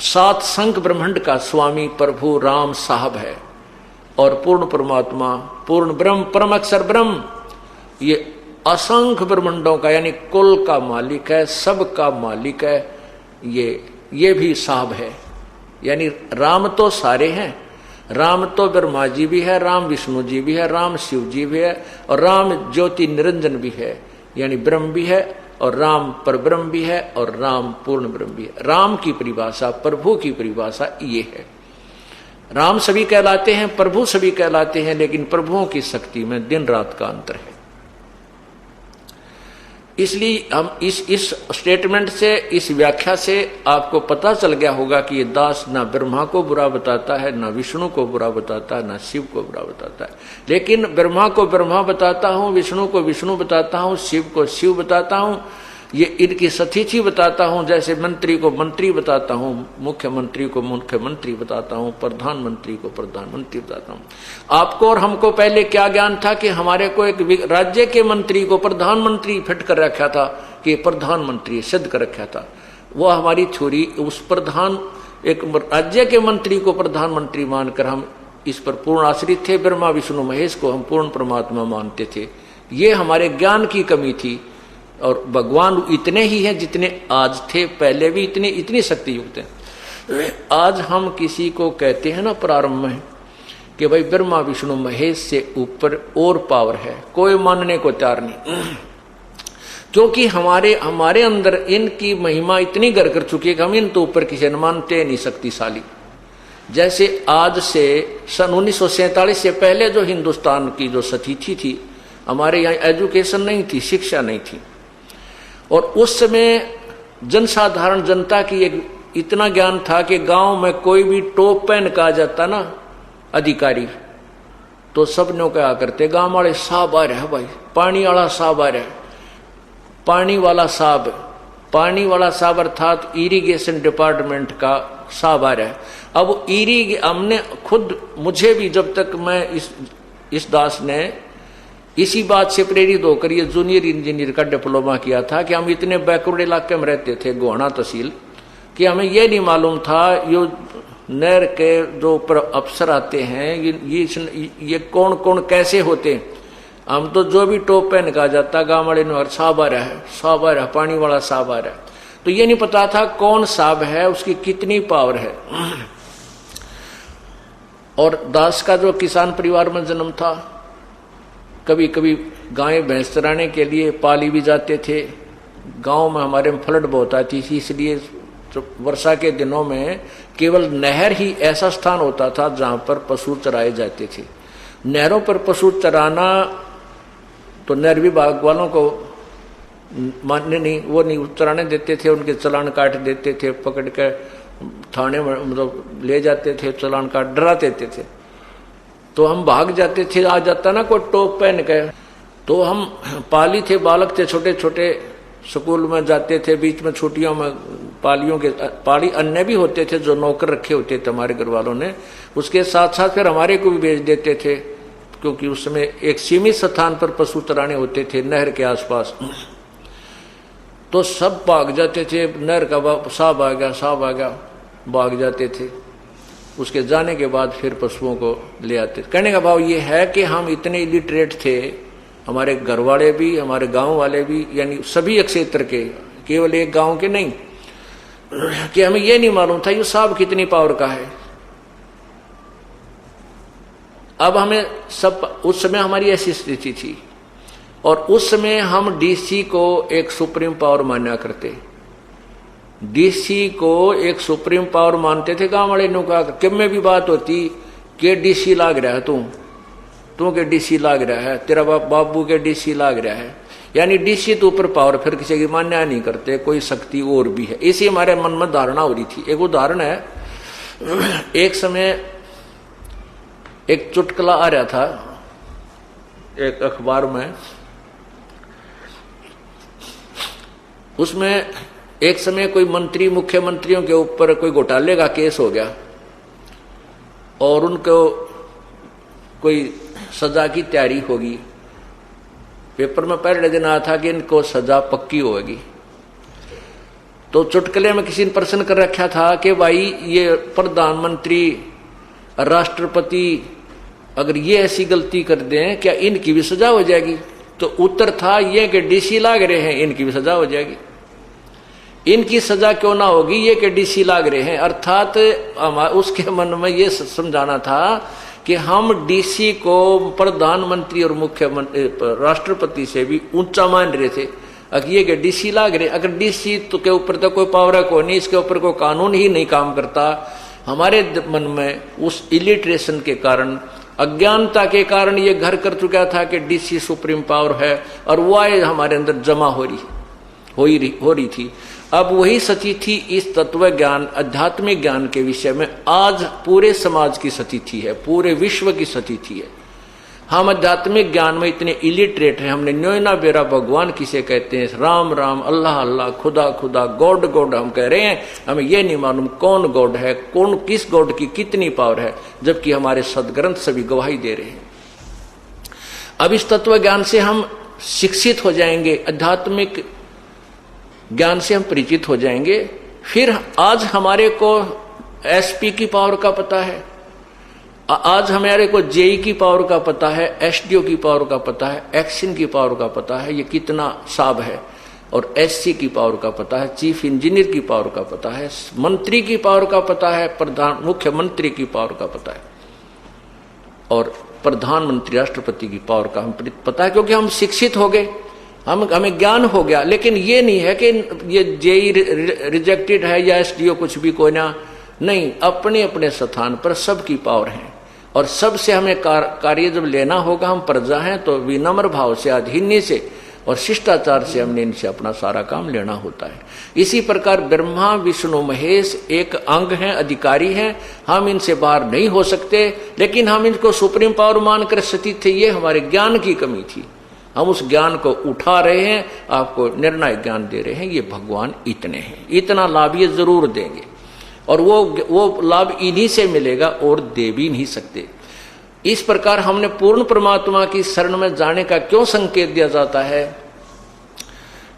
7 संख ब्रह्मांड का स्वामी प्रभु राम साहब है। और पूर्ण परमात्मा, पूर्ण ब्रह्म, परम अक्षर ब्रह्म, ये असंख्य ब्रह्मांडों का यानी कुल का मालिक है, सब का मालिक है। ये भी साहब है। यानी राम तो सारे हैं, राम तो ब्रह्मा जी भी है, राम विष्णु जी भी है, राम शिव जी भी है, और राम ज्योति निरंजन भी है, यानी ब्रह्म भी है, और राम परब्रह्म भी है, और राम पूर्ण ब्रह्म भी है। राम की परिभाषा, प्रभु की परिभाषा ये है। राम सभी कहलाते हैं, प्रभु सभी कहलाते हैं, लेकिन प्रभुओं की शक्ति में दिन रात का अंतर है। इसलिए हम इस स्टेटमेंट से, इस व्याख्या से आपको पता चल गया होगा कि ये दास ना ब्रह्मा को बुरा बताता है, ना विष्णु को बुरा बताता है, ना शिव को बुरा बताता है। लेकिन ब्रह्मा को ब्रह्मा बताता हूँ, विष्णु को विष्णु बताता हूँ, शिव को शिव बताता हूँ, ये इनकी सतिथि बताता हूँ। जैसे मंत्री को मंत्री बताता हूँ, मुख्यमंत्री को मुख्यमंत्री बताता हूँ, प्रधानमंत्री को प्रधानमंत्री बताता हूँ। आपको और हमको पहले क्या ज्ञान था कि हमारे को एक राज्य के मंत्री को प्रधानमंत्री फिट कर रखा था कि प्रधानमंत्री सिद्ध कर रखा था। वो हमारी छोरी उस एक राज्य के मंत्री को प्रधानमंत्री मानकर हम इस पर पूर्ण आश्रित थे। ब्रह्मा विष्णु महेश को हम पूर्ण परमात्मा मानते थे। ये हमारे ज्ञान की कमी थी। और भगवान इतने ही हैं जितने आज थे, पहले भी इतनी शक्ति युक्त हैं। आज हम किसी को कहते हैं ना प्रारंभ में कि भाई ब्रह्मा विष्णु महेश से ऊपर और पावर है, कोई मानने को तैयार नहीं। क्योंकि हमारे अंदर इनकी महिमा इतनी गर कर चुकी है कि हम इन तो ऊपर किसी ने मानते नहीं शक्तिशाली। जैसे आज से सन 1947 से पहले जो हिंदुस्तान की जो स्थिति थी, हमारे यहाँ एजुकेशन नहीं थी, शिक्षा नहीं थी, और उस समय जनसाधारण जनता की एक इतना ज्ञान था कि गांव में कोई भी टोप पहन का आ जाता ना अधिकारी, तो सब नो क्या करते, गांव वाले साहब आ रहे हैं भाई, पानी वाला साहब आ रहा है, पानी वाला साहब, पानी वाला साहब अर्थात इरिगेशन डिपार्टमेंट का साहब आ रहा है। अब हमने खुद, मुझे भी जब तक मैं इस दास ने इसी बात से प्रेरित होकर ये जूनियर इंजीनियर का डिप्लोमा किया था कि हम इतने बैकवर्ड इलाके में रहते थे, गोहाना तहसील, कि हमें ये नहीं मालूम था यो नहर के जो ऊपर अफसर आते हैं ये कौन कौन कैसे होते हैं। हम तो जो भी टोप पहन का जाता गाँव वाले ने साहब आ रहा है, साहब आ रहा है, पानी वाला साहब आ रहा है, तो ये नहीं पता था कौन साहब है, उसकी कितनी पावर है। और दास का जो किसान परिवार में जन्म था, कभी कभी गाय भैंस चराने के लिए पाली भी जाते थे। गांव में हमारे में फ्लड बहुत आती थी, इसलिए वर्षा के दिनों में केवल नहर ही ऐसा स्थान होता था जहां पर पशु चराए जाते थे। नहरों पर पशु चराना तो नहर विभाग वालों को मान्य नहीं, वो नहीं चराने देते थे, उनके चालान काट देते थे, पकड़ कर थाने में मतलब ले जाते थे, चालान काट डरा देते थे। तो हम भाग जाते थे, आ जाता ना कोई टोप पहन के, तो हम पाली थे, बालक थे, छोटे छोटे, स्कूल में जाते थे, बीच में छुट्टियों में पाली अन्य भी होते थे जो नौकर रखे होते थे हमारे घर वालों ने, उसके साथ साथ फिर हमारे को भी भेज देते थे, क्योंकि उस समय एक सीमित स्थान पर पशु चराने होते थे नहर के आसपास। तो सब भाग जाते थे, नहर का साहब आ गया, साहब आ गया, भाग जाते थे। उसके जाने के बाद फिर पशुओं को ले आते। कहने का भाव ये है कि हम इतने इलिटरेट थे, हमारे घर वाले भी, हमारे गांव वाले भी, यानी सभी क्षेत्र के, केवल एक गांव के नहीं, कि हमें ये नहीं मालूम था ये साहब कितनी पावर का है। अब हमें सब, उस समय हमारी ऐसी स्थिति थी, और उस समय हम डीसी को एक सुप्रीम पावर माना करते, डीसी को एक सुप्रीम पावर मानते थे। गांव वाले ने कहा कि में भी बात होती कि डीसी लाग रहा है तू के डीसी लाग रहा है, तेरा बाबू के डीसी लाग रहा है, यानी डीसी तो ऊपर पावर, फिर किसी की मान्य नहीं करते, कोई शक्ति और भी है, इसी हमारे मन में धारणा हो रही थी। एक उदाहरण है, एक समय एक चुटकुला आ रहा था एक अखबार में, उसमें एक समय कोई मंत्री, मुख्यमंत्रियों के ऊपर कोई घोटाले का केस हो गया और उनको कोई सजा की तैयारी होगी। पेपर में पहले दिन आया था कि इनको सजा पक्की होगी। तो चुटकुले में किसी ने प्रश्न कर रखा था कि भाई ये प्रधानमंत्री, राष्ट्रपति अगर ये ऐसी गलती कर दें क्या इनकी भी सजा हो जाएगी? तो उत्तर था ये कि डीसी लाग रहे हैं, इनकी भी सजा हो जाएगी। इनकी सजा क्यों ना होगी, ये कि डीसी लाग रहे हैं, अर्थात उसके मन में ये समझाना था कि हम डीसी को प्रधानमंत्री और मुख्यमंत्री, राष्ट्रपति से भी ऊंचा मान रहे थे। अगर ये कि डीसी लाग रहे, अगर डीसी तो के ऊपर तो कोई पावर को नहीं, इसके ऊपर कोई कानून ही नहीं काम करता। हमारे मन में उस इलिटरेशन के कारण, अज्ञानता के कारण ये घर कर चुका था कि डीसी सुप्रीम पावर है, और वह हमारे अंदर जमा हो रही थी। अब वही स्थिति इस तत्व ज्ञान, आध्यात्मिक ज्ञान के विषय में आज पूरे समाज की स्थिति है, पूरे विश्व की स्थिति है। हम आध्यात्मिक ज्ञान में इतने इलिटरेट हैं, हमने न्योना बेरा भगवान किसे कहते हैं, राम राम, अल्लाह अल्लाह, खुदा खुदा, गॉड गॉड हम कह रहे हैं। हमें यह नहीं मालूम कौन गॉड है, कौन किस गॉड की कितनी पावर है, जबकि हमारे सदग्रंथ सभी गवाही दे रहे हैं। अब इस तत्व ज्ञान से हम शिक्षित हो जाएंगे, आध्यात्मिक ज्ञान से हम परिचित हो जाएंगे। फिर आज हमारे को एसपी की पावर का पता है, आज हमारे को जेई की पावर का पता है, एसडीओ की पावर का पता है, एक्शन की पावर का पता है, ये कितना साब है, और एससी की पावर का पता है, चीफ इंजीनियर की पावर का पता है, मंत्री की पावर का पता है, मुख्यमंत्री की पावर का पता है, और प्रधानमंत्री राष्ट्रपति की पावर का हम पता है, क्योंकि हम शिक्षित हो गए। हमें ज्ञान हो गया, लेकिन ये नहीं है कि ये जेई रिजेक्टेड है या एसडीओ कुछ भी कोई ना, नहीं, अपने अपने स्थान पर सबकी पावर है और सबसे हमें कार्य जब लेना होगा, हम प्रजा हैं तो विनम्र भाव से, अधीन्य से और शिष्टाचार से हमने इनसे अपना सारा काम लेना होता है। इसी प्रकार ब्रह्मा विष्णु महेश एक अंग हैं, अधिकारी हैं, हम इनसे बाहर नहीं हो सकते, लेकिन हम इनको सुप्रीम पावर मानकर स्थित थे, ये हमारे ज्ञान की कमी थी। हम उस ज्ञान को उठा रहे हैं, आपको निर्णायक ज्ञान दे रहे हैं, ये भगवान इतने हैं, इतना लाभ ये जरूर देंगे और वो लाभ इन्हीं से मिलेगा और दे भी नहीं सकते। इस प्रकार हमने पूर्ण परमात्मा की शरण में जाने का क्यों संकेत दिया जाता है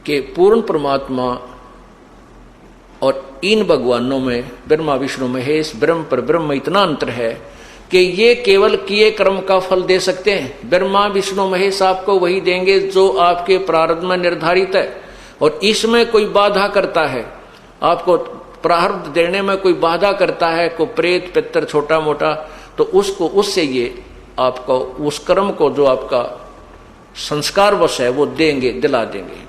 कि पूर्ण परमात्मा और इन भगवानों में ब्रह्मा विष्णु महेश ब्रह्म पर ब्रह्म इतना अंतर है कि ये केवल किए कर्म का फल दे सकते हैं। ब्रह्मा विष्णु महेश आपको वही देंगे जो आपके प्रारब्ध में निर्धारित है, और इसमें कोई बाधा करता है, आपको प्रारब्ध देने में कोई बाधा करता है, कोई प्रेत पितर छोटा मोटा, तो उससे ये आपको उस कर्म को जो आपका संस्कार वश है वो देंगे, दिला देंगे।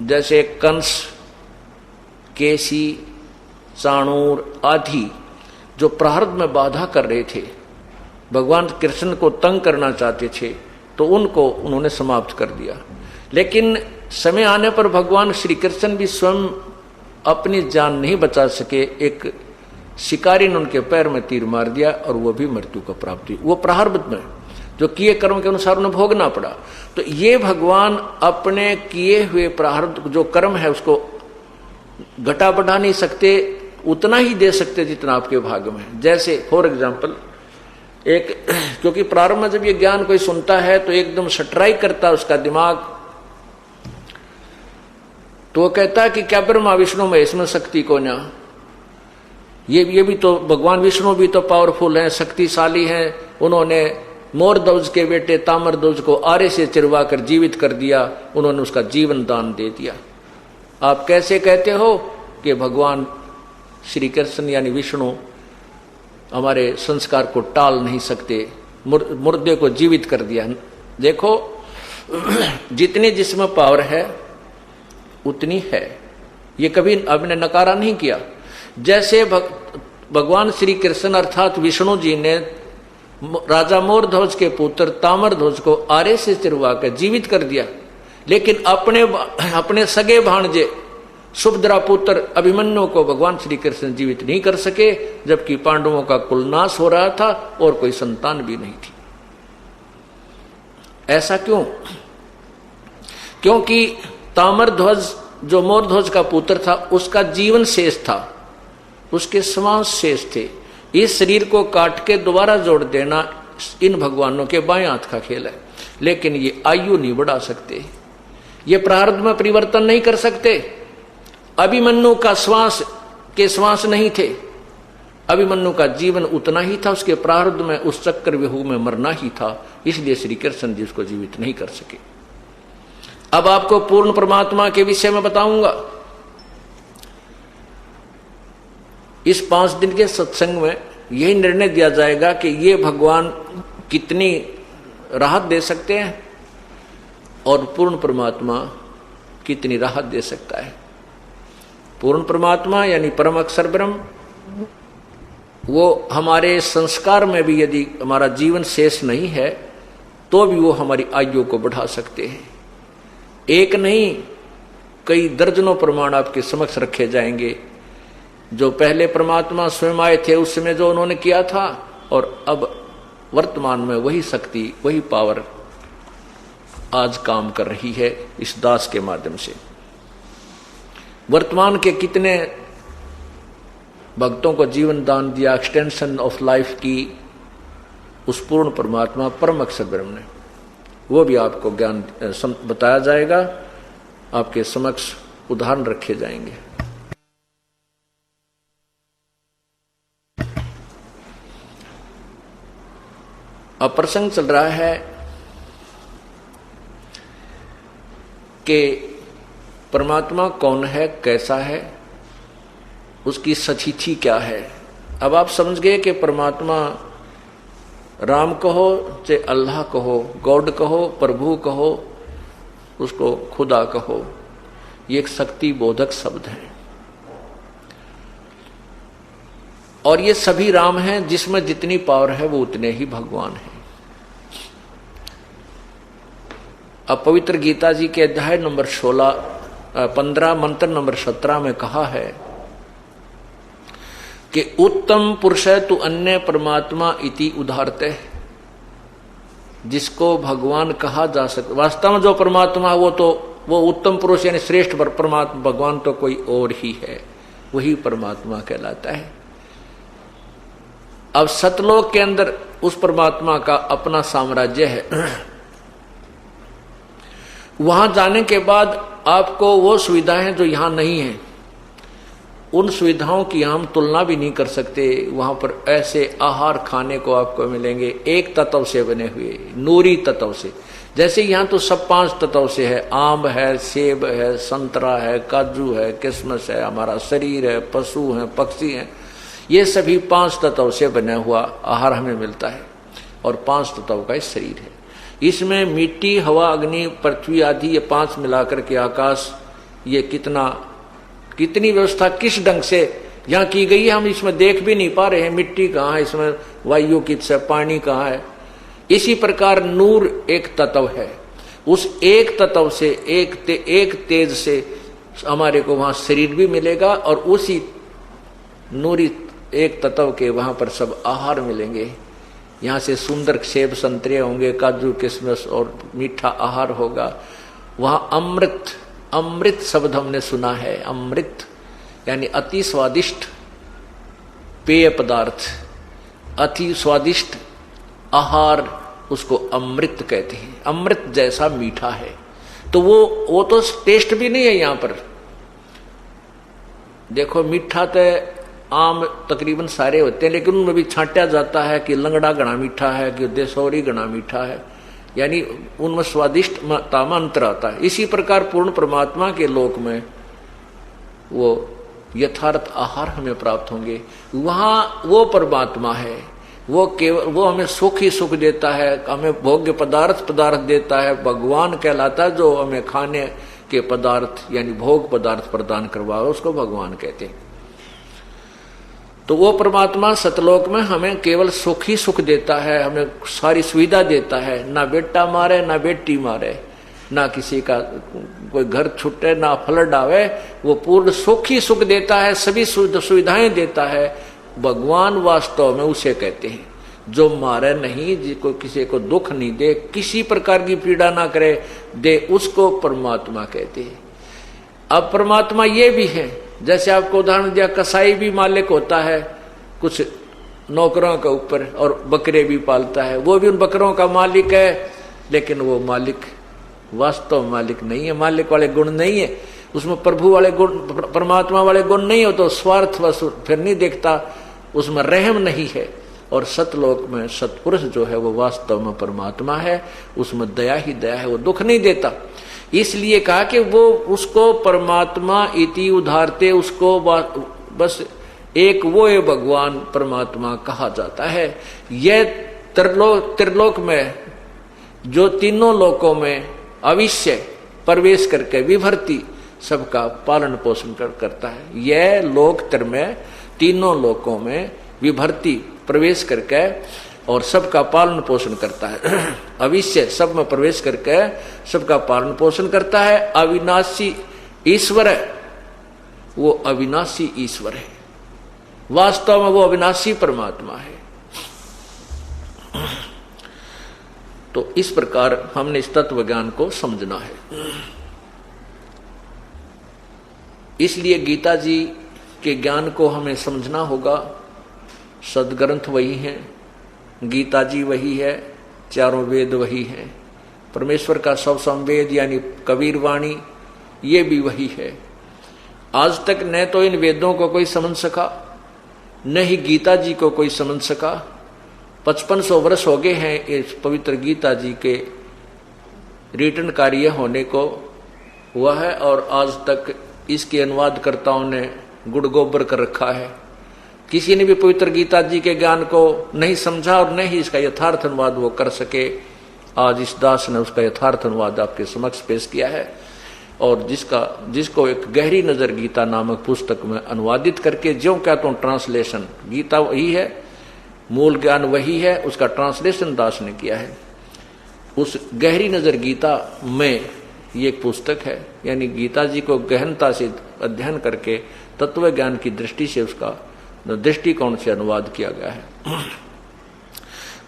जैसे कंस, केसी, चाणूर आदि जो प्रारब्ध में बाधा कर रहे थे, भगवान कृष्ण को तंग करना चाहते थे, तो उनको उन्होंने समाप्त कर दिया। लेकिन समय आने पर भगवान श्री कृष्ण भी स्वयं अपनी जान नहीं बचा सके, एक शिकारी ने उनके पैर में तीर मार दिया और वो भी मृत्यु को प्राप्त हुई। वो प्रारब्ध में जो किए कर्म के अनुसार उन्हें भोगना पड़ा। तो ये भगवान अपने किए हुए प्रारब्ध जो कर्म है उसको घटा बढ़ा नहीं सकते, उतना ही दे सकते जितना आपके भाग्य में है। जैसे फॉर एग्जाम्पल एक, क्योंकि प्रारंभ में जब ये ज्ञान कोई सुनता है तो एकदम स्ट्राइक करता है उसका दिमाग, तो वो कहता है कि क्या ब्रह्मा विष्णु में इसमें शक्ति को ना, ये भी तो भगवान विष्णु भी तो पावरफुल हैं, शक्तिशाली हैं, उन्होंने मोरध्वज के बेटे ताम्रध्वज को आरे से चिरवा कर जीवित कर दिया, उन्होंने उसका जीवन दान दे दिया। आप कैसे कहते हो कि भगवान श्री कृष्ण यानी विष्णु हमारे संस्कार को टाल नहीं सकते, मुर्दे को जीवित कर दिया। देखो जितनी जिसमें पावर है उतनी है, ये कभी आपने नकारा नहीं किया। जैसे भगवान श्री कृष्ण अर्थात विष्णु जी ने राजा मोरध्वज के पुत्र ताम्रध्वज को आरे से चिरवा कर जीवित कर दिया, लेकिन अपने सगे भाणजे सुभद्रा पुत्र अभिमन्यु को भगवान श्री कृष्ण जीवित नहीं कर सके, जबकि पांडवों का कुल नाश हो रहा था और कोई संतान भी नहीं थी। ऐसा क्यों? क्योंकि ताम्रध्वज जो मोरध्वज का पुत्र था उसका जीवन शेष था, उसके श्वास शेष थे। इस शरीर को काट के दोबारा जोड़ देना इन भगवानों के बाएं हाथ का खेल है, लेकिन ये आयु नहीं बढ़ा सकते, ये प्रारब्ध में परिवर्तन नहीं कर सकते। अभिमन्यु का श्वास नहीं थे, अभिमन्यु का जीवन उतना ही था, उसके प्रारब्ध में उस चक्र व्यूह में मरना ही था, इसलिए श्री कृष्ण जी उसको जीवित नहीं कर सके। अब आपको पूर्ण परमात्मा के विषय में बताऊंगा। इस 5 दिन के सत्संग में यही निर्णय दिया जाएगा कि ये भगवान कितनी राहत दे सकते हैं और पूर्ण परमात्मा कितनी राहत दे सकता है। पूर्ण परमात्मा यानी परम अक्षर ब्रह्म, वो हमारे संस्कार में भी यदि हमारा जीवन शेष नहीं है तो भी वो हमारी आयु को बढ़ा सकते हैं। एक नहीं कई दर्जनों प्रमाण आपके समक्ष रखे जाएंगे, जो पहले परमात्मा स्वयं आए थे उस समय जो उन्होंने किया था, और अब वर्तमान में वही शक्ति वही पावर आज काम कर रही है इस दास के माध्यम से। वर्तमान के कितने भक्तों को जीवन दान दिया, एक्सटेंशन ऑफ लाइफ की उस पूर्ण परमात्मा परम अक्षर ब्रह्म ने, वो भी आपको ज्ञान बताया जाएगा, आपके समक्ष उदाहरण रखे जाएंगे। अब प्रसंग चल रहा है कि परमात्मा कौन है, कैसा है, उसकी सचीथी क्या है। अब आप समझ गए कि परमात्मा राम कहो चाहे अल्लाह कहो, गॉड कहो, प्रभु कहो, उसको खुदा कहो, ये एक शक्ति बोधक शब्द है। और ये सभी राम हैं, जिसमें जितनी पावर है वो उतने ही भगवान हैं। अब पवित्र गीता जी के अध्याय नंबर 15 मंत्र नंबर 17 में कहा है कि उत्तम पुरुष तु अन्य परमात्मा इति उदाहरते, जिसको भगवान कहा जा सकता। वास्तव में जो परमात्मा वो उत्तम पुरुष यानी श्रेष्ठ परमात्मा भगवान तो कोई और ही है, वही परमात्मा कहलाता है। अब सतलोक के अंदर उस परमात्मा का अपना साम्राज्य है। वहां जाने के बाद आपको वो सुविधाएं जो यहां नहीं है, उन सुविधाओं की हम तुलना भी नहीं कर सकते। वहां पर ऐसे आहार खाने को आपको मिलेंगे एक तत्व से बने हुए, नूरी तत्व से। जैसे यहां तो सब 5 तत्व से है, आम है, सेब है, संतरा है, काजू है, किशमिश है, हमारा शरीर है, पशु है, पक्षी है, ये सभी 5 तत्व से बना हुआ आहार हमें मिलता है। और 5 तत्व का शरीर है। इसमें मिट्टी, हवा, अग्नि, पृथ्वी आदि ये 5 मिलाकर के आकाश, ये कितनी व्यवस्था किस ढंग से यहाँ की गई है हम इसमें देख भी नहीं पा रहे हैं। मिट्टी कहाँ है, इसमें वायु किस है, पानी कहाँ है। इसी प्रकार नूर एक तत्व है, उस एक तत्व से एक तेज से हमारे को वहां शरीर भी मिलेगा और उसी नूरी एक तत्व के वहां पर सब आहार मिलेंगे। यहाँ से सुंदर सेब संतरे होंगे, काजू किशमिश और मीठा आहार होगा। वहां अमृत शब्द हमने सुना है। अमृत यानी अति स्वादिष्ट पेय पदार्थ, अति स्वादिष्ट आहार, उसको अमृत कहते हैं। अमृत जैसा मीठा है। तो वो तो टेस्ट भी नहीं है यहाँ पर। देखो मीठा तो आम तकरीबन सारे होते हैं, लेकिन उनमें भी छांटा जाता है कि लंगड़ा घना मीठा है, कि देसौरी घना मीठा है, यानी उनमें स्वादिष्ट तामा अंतर आता है। इसी प्रकार पूर्ण परमात्मा के लोक में वो यथार्थ आहार हमें प्राप्त होंगे। वहां वो परमात्मा है, वो हमें सुख ही सुख देता है, हमें भोग्य पदार्थ देता है, भगवान कहलाता है। जो हमें खाने के पदार्थ यानी भोग पदार्थ प्रदान करवाए उसको भगवान कहते हैं। तो वो परमात्मा सतलोक में हमें केवल सुख ही सुख देता है, हमें सारी सुविधा देता है। ना बेटा मारे, ना बेटी मारे, ना किसी का कोई घर छूटे, ना फ्लड आवे। वो पूर्ण सुख ही सुख देता है, सभी सुविधाएं देता है। भगवान वास्तव में उसे कहते हैं जो मारे नहीं, जिसको किसी को दुख नहीं दे, किसी प्रकार की पीड़ा ना करे दे, उसको परमात्मा कहते हैं। अब परमात्मा ये भी है, जैसे आपको उदाहरण दिया, कसाई भी मालिक होता है कुछ नौकरों के ऊपर और बकरे भी पालता है, वो भी उन बकरों का मालिक है। लेकिन वो मालिक वास्तव मालिक नहीं है, मालिक वाले गुण नहीं है उसमें, प्रभु वाले गुण, परमात्मा वाले गुण नहीं हो तो स्वार्थ वश फिर नहीं देखता, उसमें रहम नहीं है। और सतलोक में सतपुरुष जो है वो वास्तव में परमात्मा है, उसमें दया ही दया है, वो दुख नहीं देता। इसलिए कहा कि वो उसको परमात्मा इति उदाहरते, उसको बस एक वो है भगवान परमात्मा कहा जाता है। यह त्रिलोक में जो तीनों लोकों में अविश्य प्रवेश करके विभर्ती सबका पालन पोषण करता है। यह लोक त्र में तीनों लोकों में विभर्ती प्रवेश करके और सबका पालन पोषण करता है। अविश्य सब में प्रवेश करके सबका पालन पोषण करता है। अविनाशी ईश्वर है, वो अविनाशी ईश्वर है, वास्तव में वो अविनाशी परमात्मा है। तो इस प्रकार हमने इस तत्व ज्ञान को समझना है। इसलिए गीता जी के ज्ञान को हमें समझना होगा। सदग्रंथ वही है, गीता जी वही है, चारों वेद वही हैं, परमेश्वर का सब संवेद यानी कबीर वाणी ये भी वही है। आज तक न तो इन वेदों को कोई समझ सका, न ही गीता जी को कोई समझ सका। 5500 वर्ष हो गए हैं इस पवित्र गीता जी के रिटर्न कार्य होने को हुआ है, और आज तक इसके अनुवादकर्ताओं ने गुड़ गोबर कर रखा है किसी ने भी पवित्र गीता जी के ज्ञान को नहीं समझा और नहीं इसका यथार्थ अनुवाद वो कर सके। आज इस दास ने उसका यथार्थ अनुवाद आपके समक्ष पेश किया है और जिसको एक गहरी नजर गीता नामक पुस्तक में अनुवादित करके ज्यों कहता हूं ट्रांसलेशन, गीता वही है, मूल ज्ञान वही है, उसका ट्रांसलेशन दास ने किया है। उस गहरी नजर गीता में ये एक पुस्तक है, यानी गीता जी को गहनता से अध्ययन करके तत्व ज्ञान की दृष्टि से उसका दृष्टिकोण से अनुवाद किया गया है।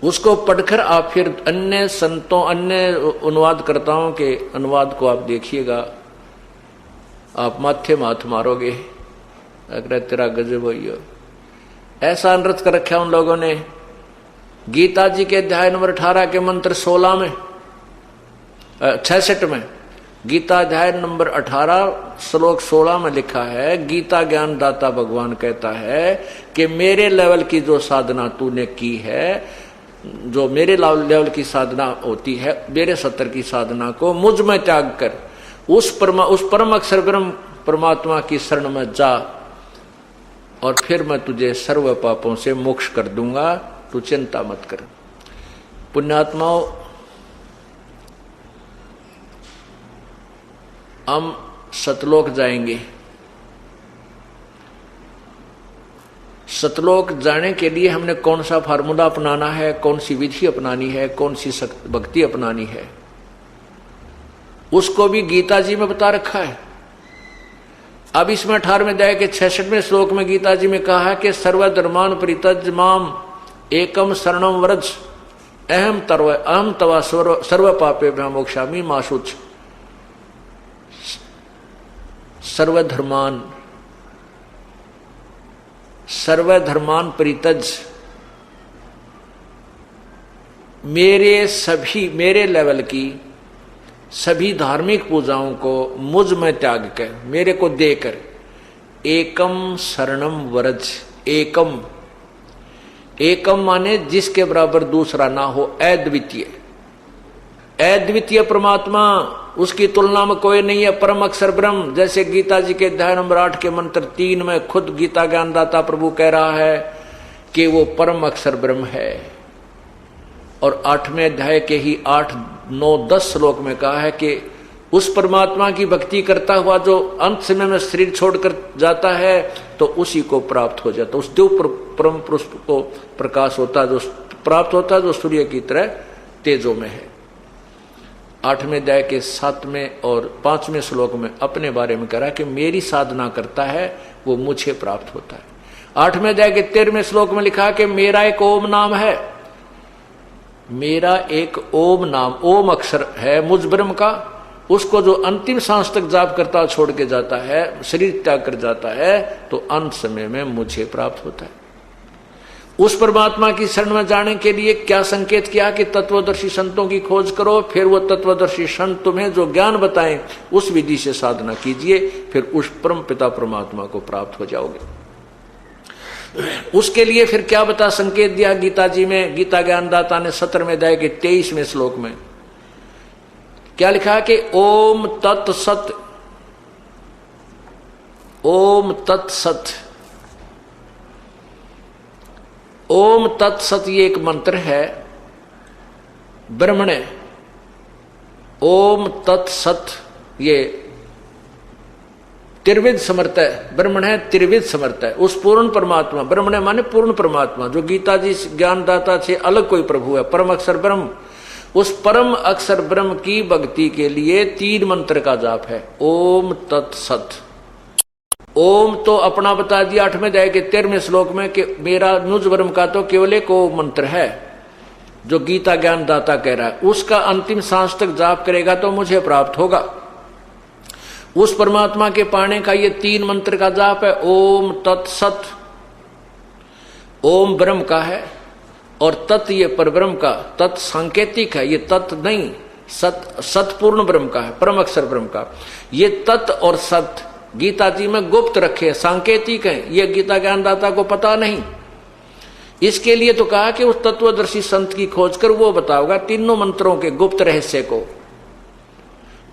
उसको पढ़कर आप फिर अन्य संतों, अन्य अनुवादकर्ताओं के अनुवाद को आप देखिएगा, आप माथे माथ मारोगे, अगर तेरा गजब हो। ऐसा अनर्थ कर रखा उन लोगों ने। गीता जी के अध्याय नंबर 18 के मंत्र 16 में 66 में, गीता अध्याय नंबर 18 श्लोक 16 में लिखा है, गीता ज्ञान दाता भगवान कहता है कि मेरे लेवल की जो साधना तूने की है, जो मेरे लेवल की साधना होती है, मेरे सत्तर की साधना को मुझ में त्याग कर उस परम अक्षर ब्रह्म परमात्मा की शरण में जा और फिर मैं तुझे सर्व पापों से मोक्ष कर दूंगा, तू चिंता मत कर। पुण्यात्माओं, हम सतलोक जाएंगे। सतलोक जाने के लिए हमने कौन सा फार्मूला अपनाना है, कौन सी विधि अपनानी है, कौन सी भक्ति अपनानी है, उसको भी गीता जी में बता रखा है। अब इसमें 18वें अध्याय के 66वें श्लोक में गीता जी में कहा है कि सर्वधर्मान परित्यज माम एकम शरणम व्रज अहम तवा सर्व पापे मोक्षामि मा शुच। सर्वधर्मान परित्यज, मेरे लेवल की सभी धार्मिक पूजाओं को मुझ में त्याग कर, मेरे को देकर, एकम शरणम व्रज। एकम माने जिसके बराबर दूसरा ना हो, अद्वितीय परमात्मा, उसकी तुलना में कोई नहीं है, परम अक्षर ब्रह्म। जैसे गीता जी के अध्याय नंबर 8 के मंत्र 3 में खुद गीता ज्ञानदाता प्रभु कह रहा है कि वो परम अक्षर ब्रह्म है, और 8वें अध्याय के ही 8, 9, 10 श्लोक में कहा है कि उस परमात्मा की भक्ति करता हुआ जो अंत समय में शरीर छोड़कर जाता है तो उसी को प्राप्त हो जाता, उस देव परम पुरुष को प्रकाश होता, जो प्राप्त होता है, जो सूर्य की तरह तेजो में है। 8वें अध्याय के 7वें और 5वें श्लोक में अपने बारे में कह रहा है कि मेरी साधना करता है वो मुझे प्राप्त होता है। 8वें अध्याय के 13वें श्लोक में लिखा है कि मेरा एक ओम नाम है, मेरा एक ओम नाम, ओम अक्षर है मुझ ब्रह्म का, उसको जो अंतिम सांस तक जाप करता छोड़ के जाता है, शरीर त्याग कर जाता है, तो अंत समय में मुझे प्राप्त होता है। उस परमात्मा की शरण में जाने के लिए क्या संकेत किया कि तत्वदर्शी संतों की खोज करो, फिर वो तत्वदर्शी संत तुम्हें जो ज्ञान बताएं उस विधि से साधना कीजिए, फिर उस परम पिता परमात्मा को प्राप्त हो जाओगे। उसके लिए फिर क्या बता संकेत दिया गीता जी में, गीता ज्ञानदाता ने 17वें अध्याय के 23वें श्लोक में क्या लिखा है कि ओम तत्सत, ओम तत्सत, ओम तत्सत, ये एक मंत्र है ब्रह्मणे। ओम तत्सत ये त्रिविध समर्थ है, ब्रह्मण है त्रिविध समर्थ है, उस पूर्ण परमात्मा, ब्रह्मण माने पूर्ण परमात्मा, जो गीता जी ज्ञानदाता से अलग कोई प्रभु है, परम अक्षर ब्रह्म। उस परम अक्षर ब्रह्म की भक्ति के लिए 3 मंत्र का जाप है, ओम तत्सत। ओम तो अपना बता दिया 8वें अध्याय के 13वें श्लोक में कि मेरा मुझ ब्रह्म का तो केवल एक ओम मंत्र है, जो गीता ज्ञानदाता कह रहा है, उसका अंतिम सांस तक जाप करेगा तो मुझे प्राप्त होगा। उस परमात्मा के पाने का ये 3 मंत्र का जाप है, ओम तत्सत। ओम ब्रह्म का है और तत् ये परब्रह्म का, तत् सांकेतिक है, ये तत् नहीं, सत पूर्ण ब्रह्म का है, परम अक्षर ब्रह्म का। ये तत् और सत गीता जी में गुप्त रखे, सांकेतिक है, ये गीता ज्ञानदाता को पता नहीं। इसके लिए तो कहा कि उस तत्वदर्शी संत की खोज कर वो बताओगा तीनों मंत्रों के गुप्त रहस्य को।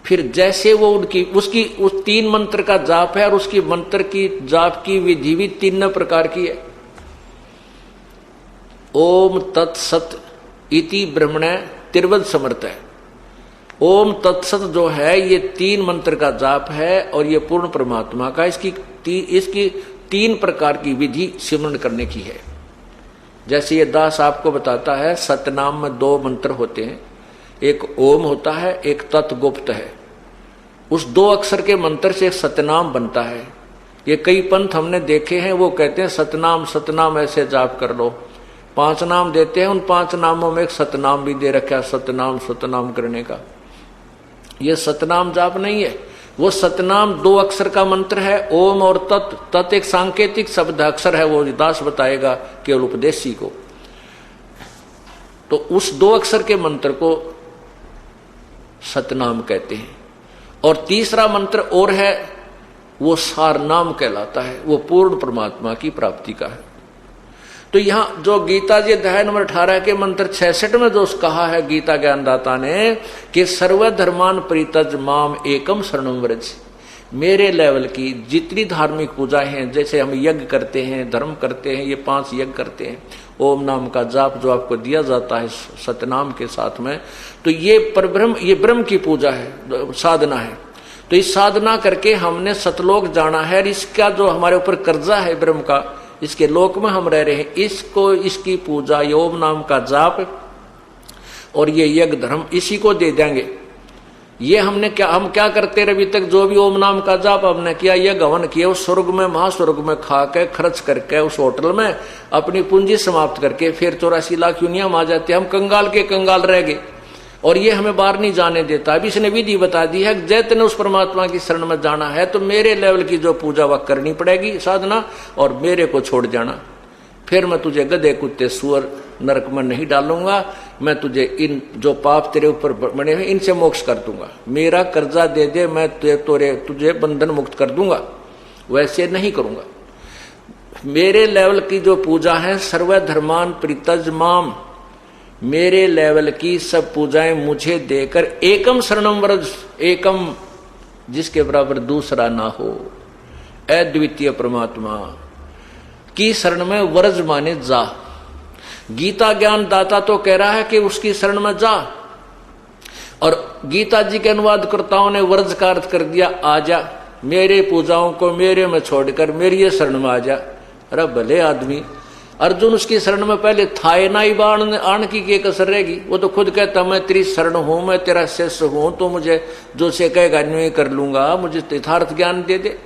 फिर जैसे वो उसकी उस 3 मंत्र का जाप है, और उसकी मंत्र की जाप की विधि भी 3 प्रकार की है। ओम तत्सत इति ब्रह्मणे तिरवद समर्थ है। ओम तत्सत जो है ये 3 मंत्र का जाप है और ये पूर्ण परमात्मा का इसकी 3 प्रकार की विधि सिमरण करने की है। जैसे ये दास आपको बताता है सतनाम में 2 मंत्र होते हैं, एक ओम होता है, एक तत्गुप्त है। उस 2 अक्षर के मंत्र से एक सतनाम बनता है। ये कई पंथ हमने देखे हैं, वो कहते हैं सतनाम सतनाम ऐसे जाप कर लो, 5 नाम देते हैं, उन 5 नामों में एक सतनाम भी दे रखा है, सतनाम सतनाम करने का। ये सतनाम जाप नहीं है, वो सतनाम 2 अक्षर का मंत्र है, ओम और तत्। तत् एक सांकेतिक शब्द अक्षर है, वो दास बताएगा केवल उपदेशी को। तो उस 2 अक्षर के मंत्र को सतनाम कहते हैं। और तीसरा मंत्र और है, वो सार नाम कहलाता है, वो पूर्ण परमात्मा की प्राप्ति का है। तो यहां जो गीता जी अध्याय नंबर 18 के मंत्र 66 में जो कहा है गीता ज्ञानदाता ने कि सर्वधर्मान परित्यज माम एकम शरणम व्रज, मेरे लेवल की जितनी धार्मिक पूजा हैं, जैसे हम यज्ञ करते हैं, धर्म करते हैं, ये 5 यज्ञ करते हैं, ओम नाम का जाप जो आपको दिया जाता है सतनाम के साथ में, तो ये परब्रह्म, ये ब्रह्म की पूजा है, साधना है। तो इस साधना करके हमने सतलोक जाना है। इसका जो हमारे ऊपर कर्जा है ब्रह्म का, इसके लोक में हम रह रहे हैं, इसको, इसकी पूजा, ये ओम नाम का जाप और ये यज्ञ धर्म इसी को दे देंगे। ये हम क्या करते रहे अभी तक, जो भी ओम नाम का जाप हमने किया, ये गवन किया, उस स्वर्ग में महास्वर्ग में खा के खर्च करके उस होटल में अपनी पूंजी समाप्त करके फिर 84 लाख यूनियां आ जाते, हम कंगाल के कंगाल रह गए और ये हमें बाहर नहीं जाने देता। अभी इसने विधि बता दी है, जैसे ने उस परमात्मा की शरण में जाना है तो मेरे लेवल की जो पूजा वह करनी पड़ेगी साधना, और मेरे को छोड़ जाना। फिर मैं तुझे गधे कुत्ते सुअर नरक में नहीं डालूंगा, मैं तुझे इन जो पाप तेरे ऊपर बने हुए इनसे मोक्ष कर दूंगा, मेरा कर्जा दे दे, मैं तुझे बंधन मुक्त कर दूंगा, वैसे नहीं करूंगा। मेरे लेवल की जो पूजा है, सर्वधर्मान परित्यज माम, मेरे लेवल की सब पूजाएं मुझे देकर एकम शरणम व्रज, एकम जिसके बराबर दूसरा ना हो, अद्वितीय परमात्मा की शरण में व्रज माने जा। गीता ज्ञान दाता तो कह रहा है कि उसकी शरण में जा, और गीता जी के अनुवादकर्ताओं ने व्रज का अर्थ कर दिया आजा, मेरे पूजाओं को मेरे में छोड़कर मेरी शरण में आजा। अरे भले आदमी, अर्जुन उसकी शरण में पहले था ना ही, बाण आण की कसर रहेगी। वो तो खुद कहता मैं तेरी शरण हूं, मैं तेरा शिष्य हूं, तो मुझे जो से कहेगा नहीं कर लूंगा, मुझे यथार्थ ज्ञान दे दे।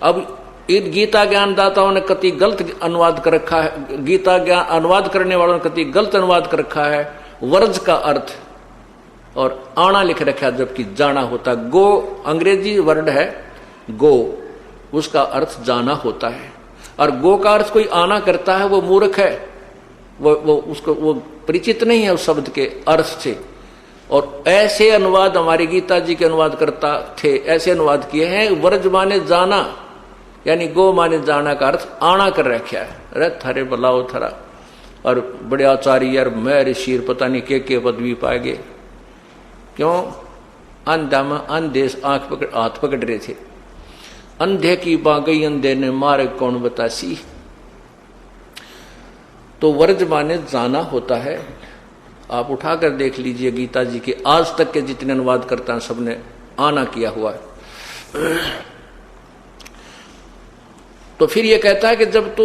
अब इन गीता ज्ञानदाताओं ने कति गलत अनुवाद कर रखा है, गीता ज्ञान अनुवाद करने वालों ने कति गलत अनुवाद कर रखा है, वर्ज का अर्थ और आना लिख रखा है, जबकि जाना होता। गो अंग्रेजी वर्ड है गो, उसका अर्थ जाना होता है, और गो का अर्थ कोई आना करता है वो मूर्ख है, वो परिचित नहीं है उस शब्द के अर्थ से। और ऐसे अनुवाद हमारे गीता जी के अनुवाद करता थे, ऐसे अनुवाद किए हैं, वर्ज माने जाना, यानी गो माने जाना का अर्थ आना कर रखा है। अरे थारे बलाओ थरा, और बड़े आचार्य यार मैं ऋषि पता नहीं के पदवी पाएगे, क्यों? अंधा में अंधे हाथ पकड़ रहे थे, अंधे की बागई अंधे ने मारे कौन बतासी। तो वर्ज माने जाना होता है। आप उठाकर देख लीजिए गीता जी के आज तक के जितने अनुवाद करता है सबने आना किया हुआ है। तो फिर ये कहता है कि जब तू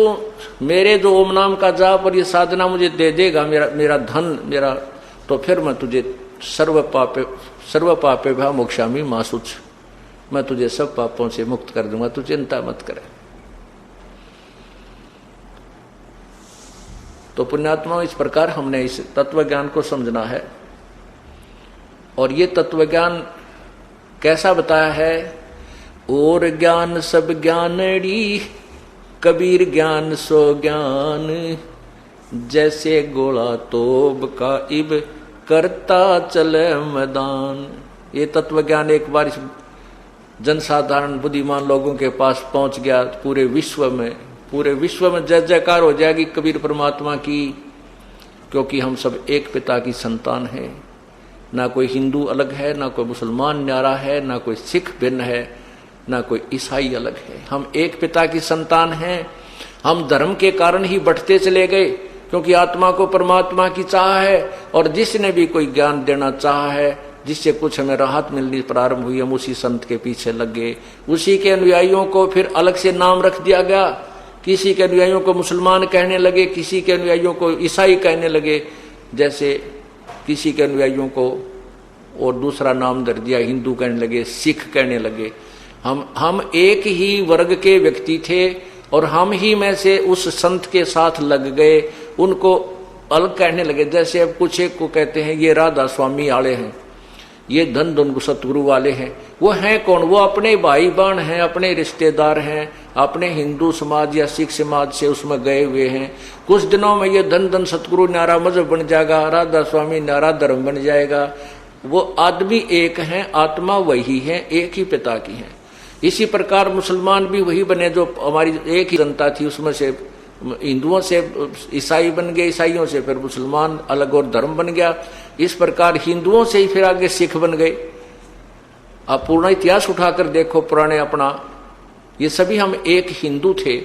मेरे जो ओम नाम का जाप और ये साधना मुझे दे देगा, मेरा धन मेरा, तो फिर मैं तुझे सर्व पापे भा मोक्षामि मां शुच, मैं तुझे सब पापों से मुक्त कर दूंगा, तू चिंता मत करे। तो पुण्यात्मा, इस प्रकार हमने इस तत्व ज्ञान को समझना है। और ये तत्व ज्ञान कैसा बताया है? और ज्ञान सब ज्ञानड़ी, कबीर ज्ञान सो ज्ञान, जैसे गोला तोब का इब करता चले मैदान। ये तत्व ज्ञान एक बार इस जनसाधारण बुद्धिमान लोगों के पास पहुंच गया, पूरे विश्व में जय जयकार हो जाएगी कबीर परमात्मा की, क्योंकि हम सब एक पिता की संतान हैं। ना कोई हिंदू अलग है, ना कोई मुसलमान न्यारा है, ना कोई सिख भिन्न है, ना कोई ईसाई अलग है। हम एक पिता की संतान हैं। हम धर्म के कारण ही बढ़ते चले गए, क्योंकि आत्मा को परमात्मा की चाह है, और जिसने भी कोई ज्ञान देना चाहा है, जिससे कुछ हमें राहत मिलनी प्रारंभ हुई, हम उसी संत के पीछे लग गए। उसी के अनुयायियों को फिर अलग से नाम रख दिया गया। किसी के अनुयायियों को मुसलमान कहने लगे, किसी के अनुयायियों को ईसाई कहने लगे, जैसे किसी के अनुयायियों को और दूसरा नाम दे दिया, हिंदू कहने लगे, सिख कहने लगे। हम एक ही वर्ग के व्यक्ति थे और हम ही में से उस संत के साथ लग गए, उनको अलग कहने लगे। जैसे अब कुछ एक को कहते हैं ये राधा स्वामी वाले हैं, ये धन धन सतगुरु वाले हैं। वो हैं कौन? वो अपने भाई बहन हैं, अपने रिश्तेदार हैं, अपने हिंदू समाज या सिख समाज से उसमें गए हुए हैं। कुछ दिनों में ये धन धन सतगुरु न्यारा मजहब बन जाएगा, राधा स्वामी न्यारा धर्म बन जाएगा। वो आदमी एक हैं, आत्मा वही है, एक ही पिता की है। इसी प्रकार मुसलमान भी वही बने जो हमारी एक ही जनता थी, उसमें से हिंदुओं से ईसाई बन गए, ईसाइयों से फिर मुसलमान अलग और धर्म बन गया। इस प्रकार हिंदुओं से ही फिर आगे सिख बन गए। आप पूर्ण इतिहास उठाकर देखो पुराने अपना, ये सभी हम एक हिंदू थे।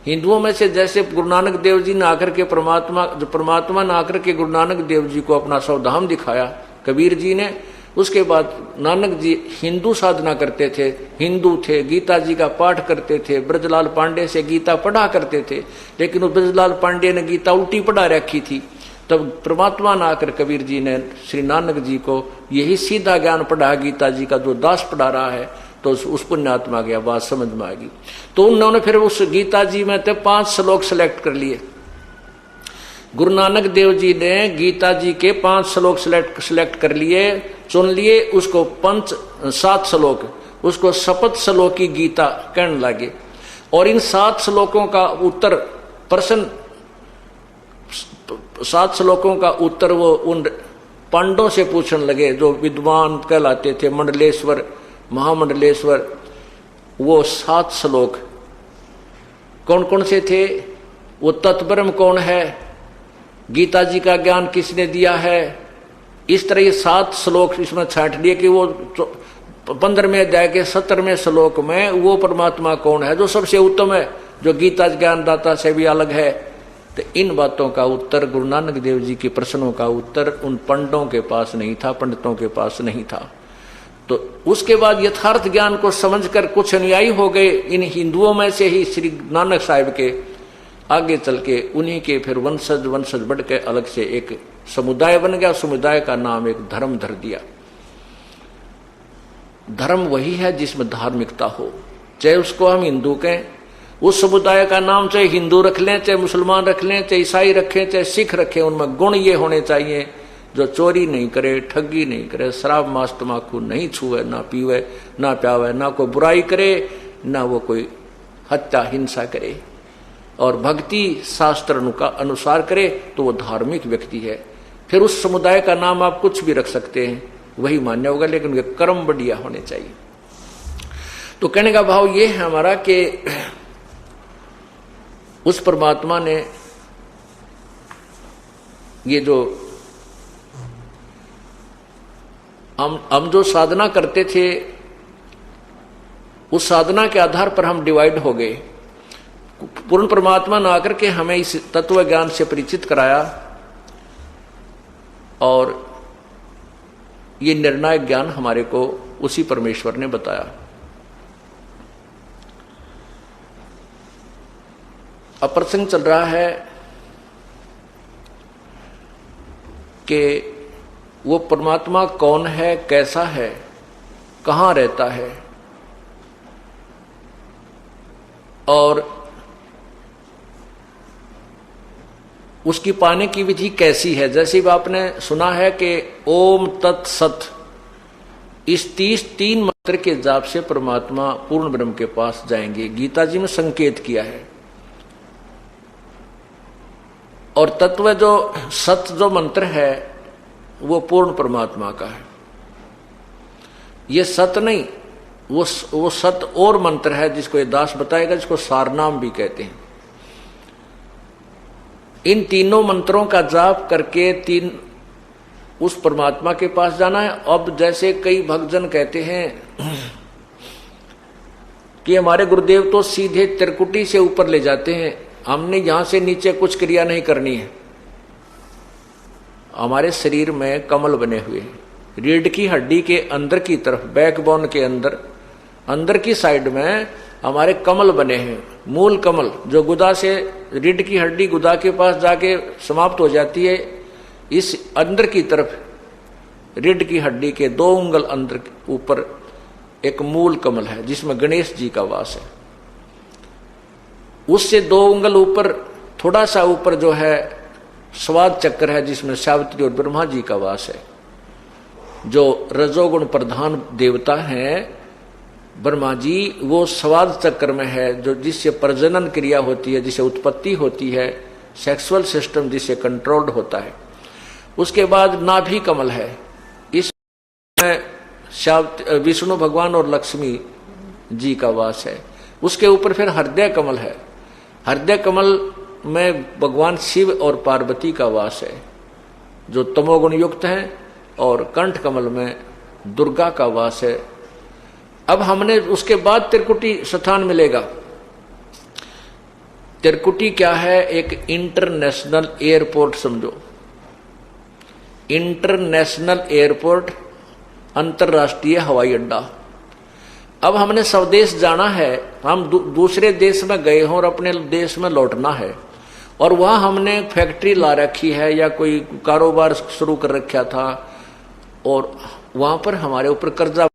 हिंदुओं में से जैसे गुरु नानक देव जी ने आकर के परमात्मा ने आकर के गुरु नानक देव जी को अपना सौधाम दिखाया, कबीर जी ने। उसके बाद नानक जी हिंदू साधना करते थे, हिंदू थे, गीता जी का पाठ करते थे, ब्रजलाल पांडे से गीता पढ़ा करते थे, लेकिन ब्रजलाल पांडे ने गीता उल्टी पढ़ा रखी थी। तब परमात्मा ने आकर कबीर जी ने श्री नानक जी को यही सीधा ज्ञान पढ़ा गीता जी का, जो दास पढ़ा रहा है, तो उस पुण्यात्मा गया, बात समझ में आ गई। तो उन्होंने फिर उस गीता जी में तो 5 श्लोक सेलेक्ट कर लिए। गुरु नानक देव जी ने गीता जी के 5 श्लोक सिलेक्ट कर लिए, चुन लिए, उसको 7 श्लोक, उसको शपथ श्लोक की गीता कहने लगे। और इन 7 श्लोकों का उत्तर प्रश्न, 7 श्लोकों का उत्तर वो उन पांडवों से पूछने लगे जो विद्वान कहलाते थे, मंडलेश्वर, महामंडलेश्वर। वो 7 श्लोक कौन कौन से थे? वो तत्ब्रह्म कौन है, गीता जी का ज्ञान किसने दिया है, इस तरह ये 7 श्लोक इसमें छांट लिए कि वो 15वें अध्याय के 17वें श्लोक में वो परमात्मा कौन है जो सबसे उत्तम है, जो गीता ज्ञानदाता से भी अलग है। तो इन बातों का उत्तर, गुरु नानक देव जी के प्रश्नों का उत्तर उन पंडितों के पास नहीं था, पंडितों के पास नहीं था। तो उसके बाद यथार्थ ज्ञान को समझकर कुछ अनुयायी हो गए इन हिंदुओं में से ही श्री नानक साहिब के। आगे चल के उन्हीं के फिर वंशज बढ़ के अलग से एक समुदाय बन गया। समुदाय का नाम एक धर्म धर दिया। धर्म वही है जिसमें धार्मिकता हो, चाहे उसको हम हिंदू कहें, उस समुदाय का नाम चाहे हिंदू रख लें, चाहे मुसलमान रख लें, चाहे ईसाई रखें, चाहे सिख रखें, उनमें गुण ये होने चाहिए जो चोरी नहीं करे, ठगी नहीं करे, शराब मांस तम्बाकू नहीं छुए, ना पीवे, ना प्यावे, ना कोई बुराई करे, ना वो कोई हत्या हिंसा करे, और भक्ति शास्त्र का अनुसार करे, तो वो धार्मिक व्यक्ति है। फिर उस समुदाय का नाम आप कुछ भी रख सकते हैं, वही मान्य होगा, लेकिन उनके कर्म बढ़िया होने चाहिए। तो कहने का भाव ये है हमारा कि उस परमात्मा ने ये जो हम जो साधना करते थे, उस साधना के आधार पर हम डिवाइड हो गए। पूर्ण परमात्मा ने आकर के हमें इस तत्व ज्ञान से परिचित कराया, और ये निर्णायक ज्ञान हमारे को उसी परमेश्वर ने बताया। अब प्रसंग चल रहा है कि वो परमात्मा कौन है, कैसा है, कहां रहता है, और उसकी पाने की विधि कैसी है। जैसे भी आपने सुना है कि ओम तत्सत, इस 3 मंत्र के जाप से परमात्मा पूर्ण ब्रह्म के पास जाएंगे, गीता जी में संकेत किया है। और तत्व जो सत जो मंत्र है वो पूर्ण परमात्मा का है। ये सत नहीं, वो सत और मंत्र है जिसको ये दास बताएगा, जिसको सारनाम भी कहते हैं। इन तीनों मंत्रों का जाप करके उस परमात्मा के पास जाना है। अब जैसे कई भक्तजन कहते हैं कि हमारे गुरुदेव तो सीधे त्रिकुटी से ऊपर ले जाते हैं, हमने यहां से नीचे कुछ क्रिया नहीं करनी है, हमारे शरीर में कमल बने हुए हैं। रीढ़ की हड्डी के अंदर की तरफ, बैकबोन के अंदर अंदर की साइड में हमारे कमल बने हैं, मूल कमल, जो गुदा से, रीढ़ की हड्डी गुदा के पास जाके समाप्त हो जाती है। इस अंदर की तरफ रीढ़ की हड्डी के 2 उंगल अंदर ऊपर एक मूल कमल है जिसमें गणेश जी का वास है। उससे 2 उंगल ऊपर, थोड़ा सा ऊपर जो है स्वाद चक्र है जिसमें सावित्री और ब्रह्मा जी का वास है। जो रजोगुण प्रधान देवता हैं ब्रह्मा जी, वो स्वाद चक्र में है, जो जिससे प्रजनन क्रिया होती है, जिससे उत्पत्ति होती है, सेक्सुअल सिस्टम जिससे कंट्रोल्ड होता है। उसके बाद नाभि कमल है, इसमें विष्णु भगवान और लक्ष्मी जी का वास है। उसके ऊपर फिर हृदय कमल है, हृदय कमल में भगवान शिव और पार्वती का वास है जो तमोगुण युक्त है, और कंठ कमल में दुर्गा का वास है। अब हमने उसके बाद त्रिकुटी स्थान मिलेगा। त्रिकुटी क्या है? एक इंटरनेशनल एयरपोर्ट समझो, इंटरनेशनल एयरपोर्ट, अंतरराष्ट्रीय हवाई अड्डा। अब हमने स्वदेश जाना है, हम दूसरे देश में गए हों और अपने देश में लौटना है, और वहां हमने फैक्ट्री ला रखी है या कोई कारोबार शुरू कर रखा था, और वहां पर हमारे ऊपर कर्जा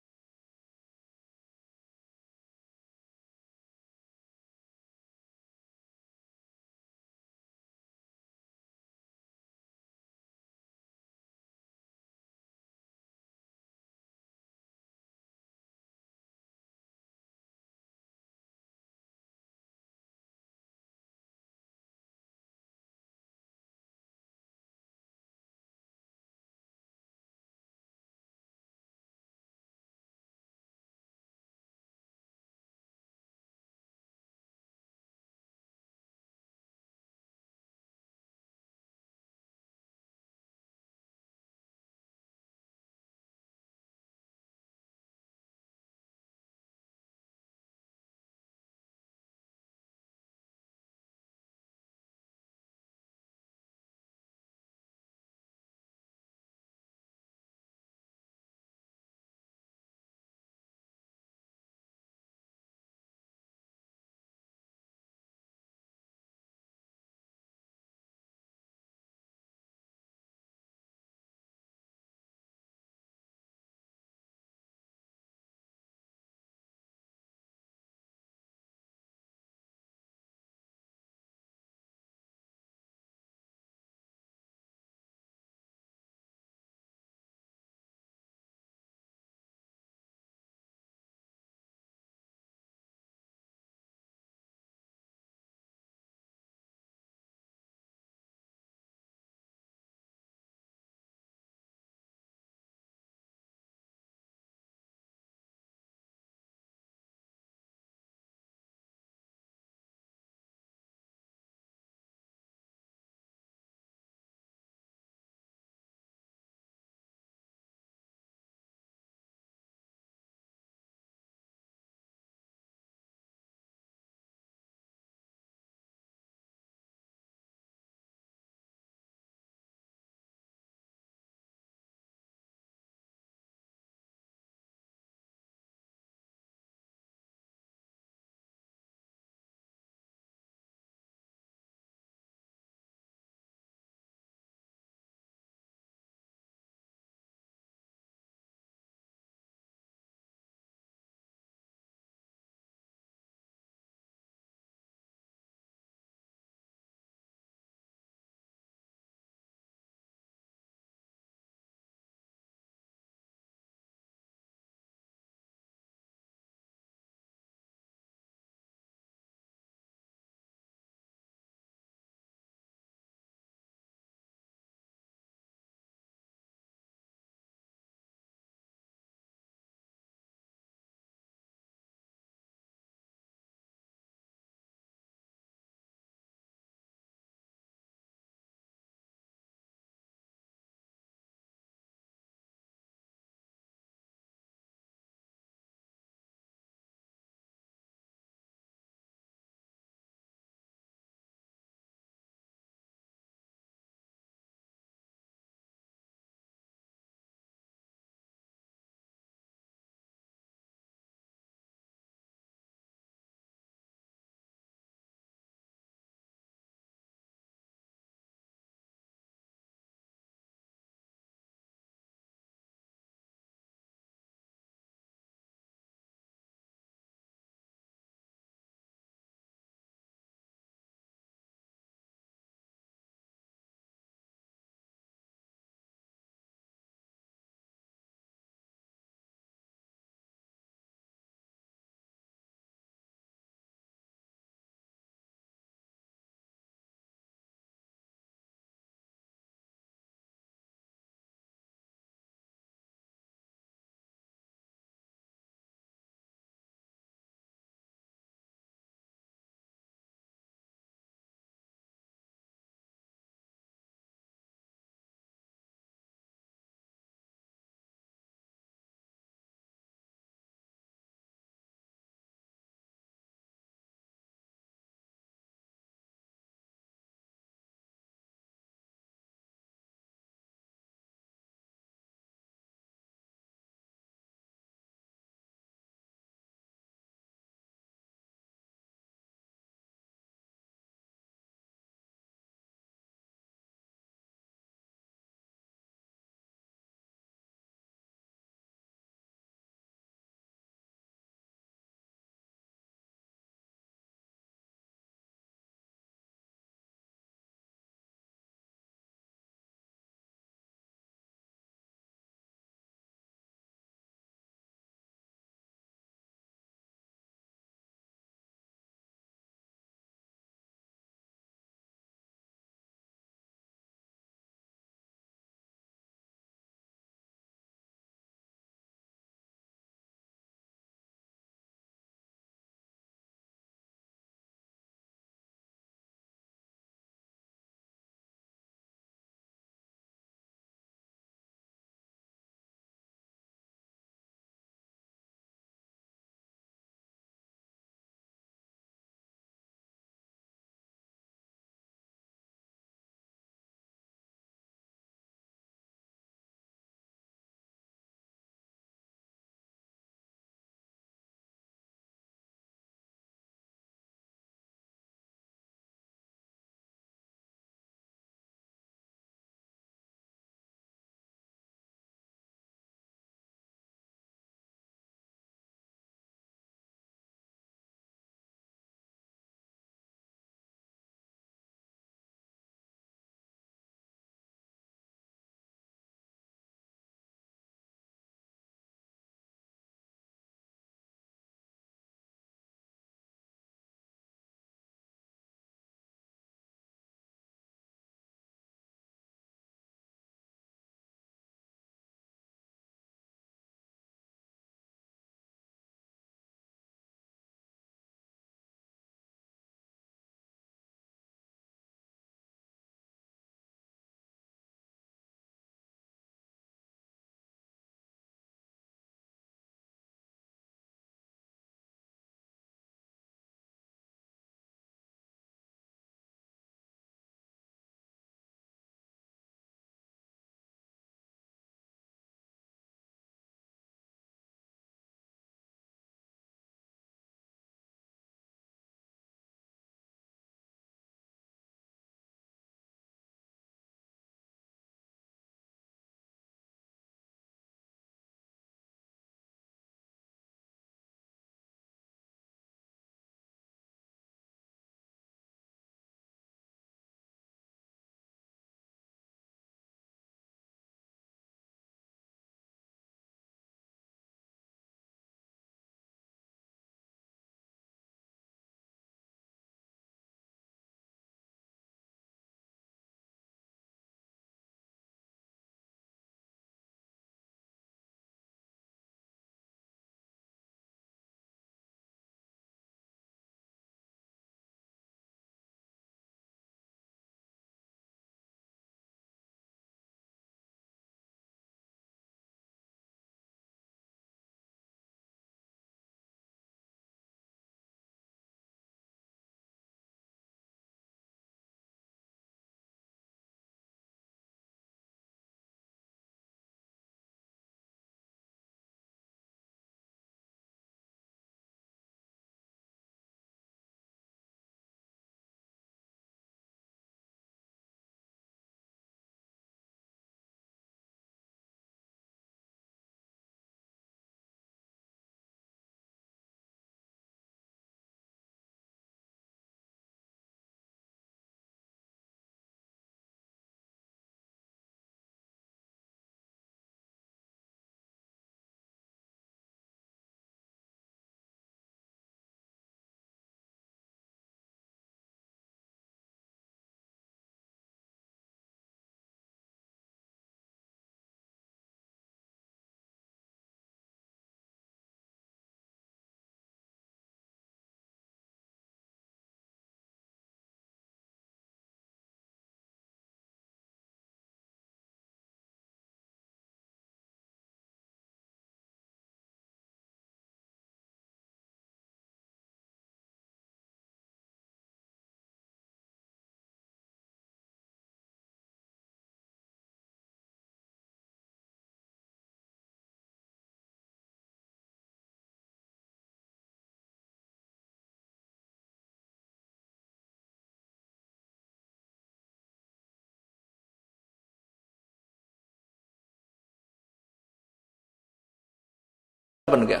बन गया,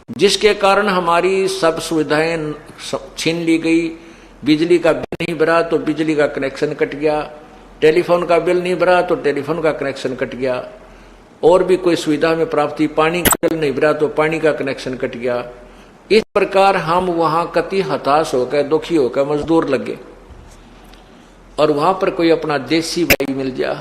जिसके कारण हमारी सब सुविधाएं छीन ली गई। बिजली का बिल नहीं भरा तो बिजली का कनेक्शन कट गया, टेलीफोन का बिल नहीं भरा तो टेलीफोन का कनेक्शन कट गया, और भी कोई सुविधा में प्राप्ति, पानी का बिल नहीं भरा तो पानी का कनेक्शन कट गया। इस प्रकार हम वहां कति हताश होकर, दुखी होकर मजदूर लगे, और वहां पर कोई अपना देसी भाई मिल जा